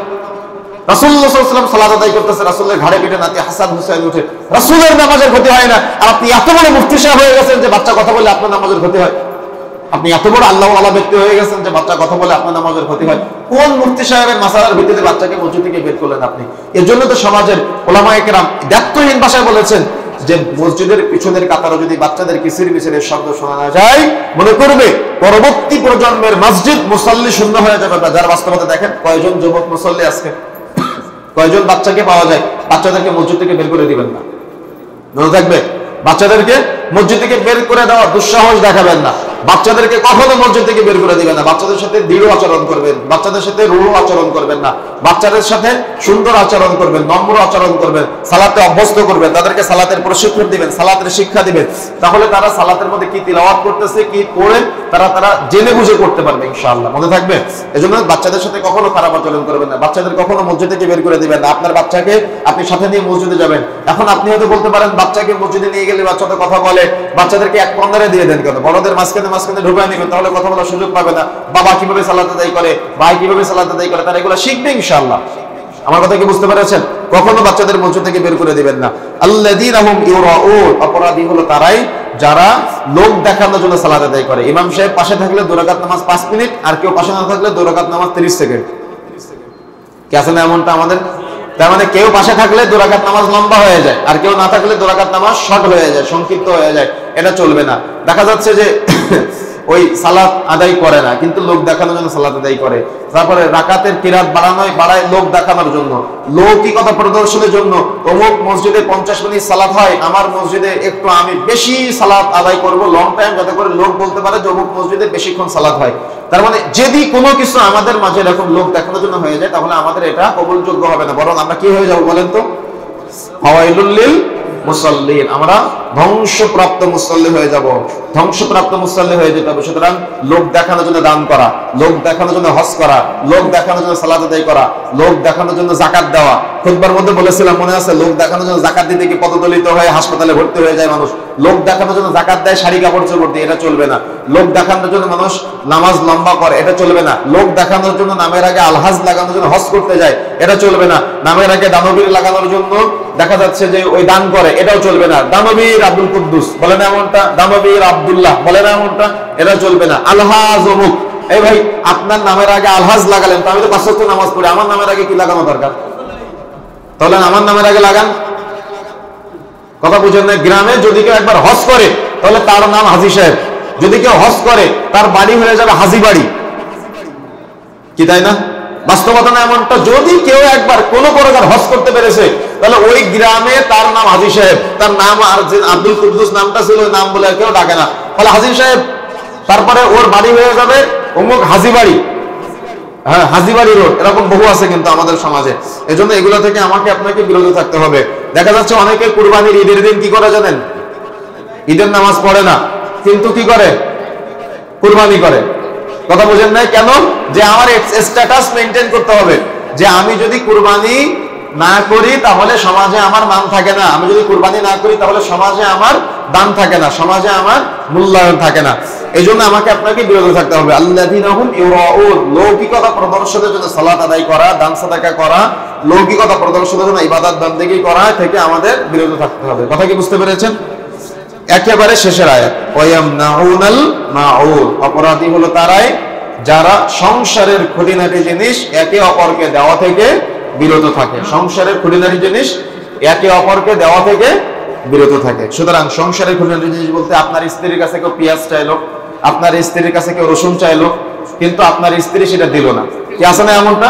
রাসূলুল্লাহ সাল্লাল্লাহু আলাইহি ওয়াসাল্লাম সালাত আদায় করতেছে, রাসূলের ঘাড়ে পিঠে নাতি হাসান হুসাইন উঠে, রাসূলের নামাজের ক্ষতি হয় না। আর আপনি এত বড় মুফতি সাহেব হয়ে গেছেন যে বাচ্চা কথা বলে আপনার নামাজের ক্ষতি হয়। আপনি এত বড় আল্লাহওয়ালা ব্যক্তি হয়ে গেছেন যে বাচ্চা কথা বলে আপনার নামাজের ক্ষতি হয়। কোন মুফতি সাহেবের মাসালার ভিত্তিতে বাচ্চাকে মসজিদ থেকে বের করলেন আপনি? এর জন্য তো সমাজের উলামায়ে কেরাম দায়িত্বহীন ভাষায় বলেছেন যে মসজিদের পিছনের কাতারে যদি বাচ্চাদের কিসির মিছিরের শব্দ শোনা না যায়, মনে করবে পরবর্তী প্রজন্মের মসজিদ মুসাল্লি শূন্য হয়ে যাবে। যার বাস্তবতা দেখেন, কয়জন যুবক মুসাল্লি আজকে, কয়জন বাচ্চাকে পাওয়া যায়? বাচ্চাদেরকে মসজিদ থেকে বের করে দিবেন না, মনে থাকবে। বাচ্চাদেরকে মসজিদ থেকে বের করে দেওয়ার দুঃসাহস দেখাবেন না। বাচ্চাদেরকে কখনো মসজিদ থেকে বের করে দিবেন না। বাচ্চাদের সাথে দৃঢ় আচরণ করবেন, বাচ্চাদের সাথে রূঢ় আচরণ করবেন না। বাচ্চাদের সাথে সুন্দর আচরণ করবেন, নম্র আচরণ করবেন, সালাতে অভ্যস্ত করবেন, তাদেরকে সালাতের প্রশিক্ষণ দিবেন, সালাতের শিক্ষা দিবেন। তাহলে তারা সালাতের মধ্যে কি তিলাওয়াত করতেছে, কি পড়ে তারা জেনে বুঝে করতে পারবে ইনশাআল্লাহ, মনে থাকবে। এজন্য বাচ্চাদের সাথে কখনো খারাপ আচরণ করবেন না, বাচ্চাদের কখনো মসজিদ থেকে বের করে দিবেন না। আপনার বাচ্চাকে আপনি সাথে নিয়ে মসজিদে যাবেন। এখন আপনি হয়তো বলতে পারেন, বাচ্চাকে মসজিদে নিয়ে গেলে বাচ্চাদের কথা বলে, বাচ্চাদেরকে এক কর্নারে দিয়ে দেন কেন? বড়দের মাঝখানে ঢুকায় নেবেন, তাহলে কথা বলার সুযোগ পাবে না। বাবা কিভাবে সালাত আদায় করে, ভাই কিভাবে সালাত আদায় করে, তারা এগুলো শিখবে ইনশাআল্লাহ। আমার কথা কি বুঝতে পেরেছেন? কখনো বাচ্চাদের মসজিদ থেকে বের করে দিবেন না। আল্লাযীনা হুম ইউরাউন, অপরাধী হলো তারাই যারা লোক দেখানোর জন্য সালাত আদায় করে। ইমাম সাহেব পাশে থাকলে 2 রাকাত নামাজ 5 মিনিট, আর কেউ পাশে না থাকলে 2 রাকাত নামাজ 30 সেকেন্ড। কি আছে না এমনটা আমাদের? তার মানে কেউ পাশে থাকলে 2 রাকাত নামাজ লম্বা হয়ে যায়, আর কেউ না থাকলে 2 রাকাত নামাজ শর্ট হয়ে যায়, সংক্ষিপ্ত হয়ে যায়। এটা চলবে না। দেখা যাচ্ছে যে ওই সালাত আদায় করে না, কিন্তু লোক দেখানোর জন্য সালাত আদায় করে। তারপরে রাকাতের কিরাত বাড়ায় লোক দেখানোর জন্য, লৌকিকতা প্রদর্শনের জন্য। অমুক মসজিদে 50 মিনিট সালাত হয়, আমার মসজিদে একটু আমি বেশি সালাত আদায় করব, লং টাইম, যাতে করে লোক বলতে পারে যে অমুক মসজিদে বেশিক্ষণ সালাত হয়। তার মানে যদি কোনো কিছু আমাদের মাঝে এরকম লোক দেখানোর জন্য হয়ে যায়, তাহলে আমাদের এটা কবুলযোগ্য হবে না, বরং আমরা কি হয়ে যাব বলেন তো? ফাওয়াইলুল লিল মুসাল্লিন, আমরা ধ্বংসপ্রাপ্ত মুসাল্লি হয়ে যাব, ধ্বংসপ্রাপ্ত মুসাল্লি হয়ে যেতে হবে। সুতরাং লোক দেখানোর জন্য দান করা, লোক দেখানোর জন্য হজ করা, লোক দেখানোর জন্য সালাত আদায় করা, লোক দেখানোর জন্য যাকাত দেওয়া। খুতবার মধ্যে বলেছিলাম, মনে আছে? লোক দেখানোর জন্য যাকাত দিতে গিয়ে পদদলিত হয়ে হাসপাতালে ভর্তি হয়ে যায় মানুষ। লোক দেখানোর জন্য যাকাত দেয়, শাড়ি কাপড় চোপড় দিয়ে, এটা চলবে না। লোক দেখানোর জন্য মানুষ নামাজ লম্বা করে, এটা চলবে না। লোক দেখানোর জন্য নামের আগে আলহাজ লাগানোর জন্য হজ করতে যায়, এটা চলবে না। নামের আগে দানবীর লাগানোর জন্য দেখা যাচ্ছে যে ওই দান করে, এটাও চলবে না। দানবীর আব্দুল কুদ্দুস বলে না এমনটা, দানবীর আব্দুল্লাহ বলে না এমনটা, এটা চলবে না। আলহাজ অমুক, এই ভাই আপনার নামের আগে আলহাজ লাগালেন, তো আমি তো 5 ওয়াক্ত নামাজ পড়ি, আমার নামের আগে কি লাগানো দরকার? তাহলে আমার নামের আগে লাগান। কথা বুঝেন না? গ্রামে যদি কেউ একবার হজ করে, তাহলে তার নাম হাজী সাহেব। যদি কেউ হজ করে, তার বাড়ি হয়ে যাবে হাজী বাড়ি, কি তাই না? বাস্তবতা না এমনটা? যদি কেউ একবার কোন প্রকার হজ করতে পেরেছে, তাহলে ওই গ্রামে তার নাম হাজী সাহেব, তার নাম আর যে আব্দুল কুদ্দুস নামটা ছিল ওই নাম বলে কেউ ডাকে না, তাহলে হাজী সাহেব। তারপরে ওর বাড়ি হয়ে যাবে অমুক হাজী বাড়ি, হ্যাঁ হাজী বাড়ি রোড, এরকম বহু আছে কিন্তু আমাদের সমাজে। এজন্য এগুলো থেকে আমাকে আপনাকে বিরত থাকতে হবে। দেখা যাচ্ছে অনেকে কুরবানির ঈদের দিন কি করে জানেন? ঈদের নামাজ পড়ে না, কিন্তু কি করে? কুরবানি করে। কথা বুঝেন নাই? কেন? যে আমার স্ট্যাটাস মেনটেন করতে হবে, যে আমি যদি কুরবানি না করি তাহলে সমাজে আমার মান থাকে না, আমি যদি কুরবানি না করি তাহলে সমাজে আমার দান থাকে না, সমাজে আমার মূল্যায়ন থাকে না। এই জন্য আমাকে আপনাকে বিরত থাকতে হবে। আল্লাযীনা হুম ইউরাউন, লৌকিকতা প্রদর্শনের জন্য সালাত আদায় করা, দান সাদাকা করা, লৌকিকতা প্রদর্শনের জন্য ইবাদত বন্দেগী করা থেকে আমাদের বিরত থাকতে হবে। কথা কি বুঝতে পেরেছেন? একেবারে শেষের আয়াত, ওয়ায়ামনাউনাল মাউন, অপরাধী হলো তারাই যারা সংসারের খুঁটিনাটি জিনিস একে অপরকে দেওয়া থেকে বিরত থাকে। সংসারের খুঁটিনাটি জিনিস একে অপরকে দেওয়া থেকে বিরত থাকে। সুতরাং সংসারের খুঁটিনাটি জিনিস বলতে আপনার স্ত্রীর কাছে কেউ পেঁয়াজ চাইলো, আপনার স্ত্রীর কাছে কেউ রসুন চাইলো, কিন্তু আপনার স্ত্রী সেটা দিল না, কি আছে না এমনটা?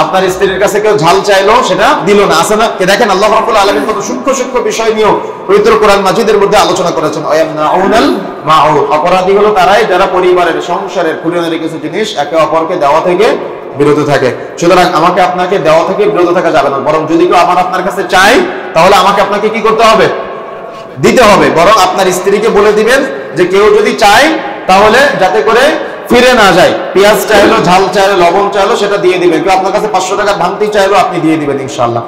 আপনার স্ত্রীর কাছে কেউ ঝাল চাইলো, সেটা দিল না, আছে না? দেখেন আল্লাহ রাব্বুল আলামিন কত সূক্ষ্ম সূক্ষ্ম বিষয় নিয়েও পবিত্র কোরআন মাজিদের মধ্যে আলোচনা করেছেন। ওয়ায়ামনাউনাল মাউদ, অপরাধী হলো তারাই যারা পরিবারের সংসারের খুঁটিনাটি কিছু জিনিস একে অপরকে দেওয়া থেকে বিরত থাকে। সুতরাং আমাকে আপনাকে দেওয়া থেকে বিরত থাকা যাবে না, বরং যদি কেউ আমার আপনার কাছে চাই তাহলে আমাকে আপনাকে কি করতে হবে? দিতে হবে। বরং আপনার স্ত্রীকে বলে দিবেন যে কেউ যদি চায় তাহলে যাতে করে ফিরে না যায়, পেঁয়াজ চাইলো, ঝাল চাইলো, লবণ চাইলো, সেটা দিয়ে দিবেন। কেউ আপনার কাছে 500 টাকার ভাঙতি চাইলো, আপনি দিয়ে দিবেন ইনশাআল্লাহ।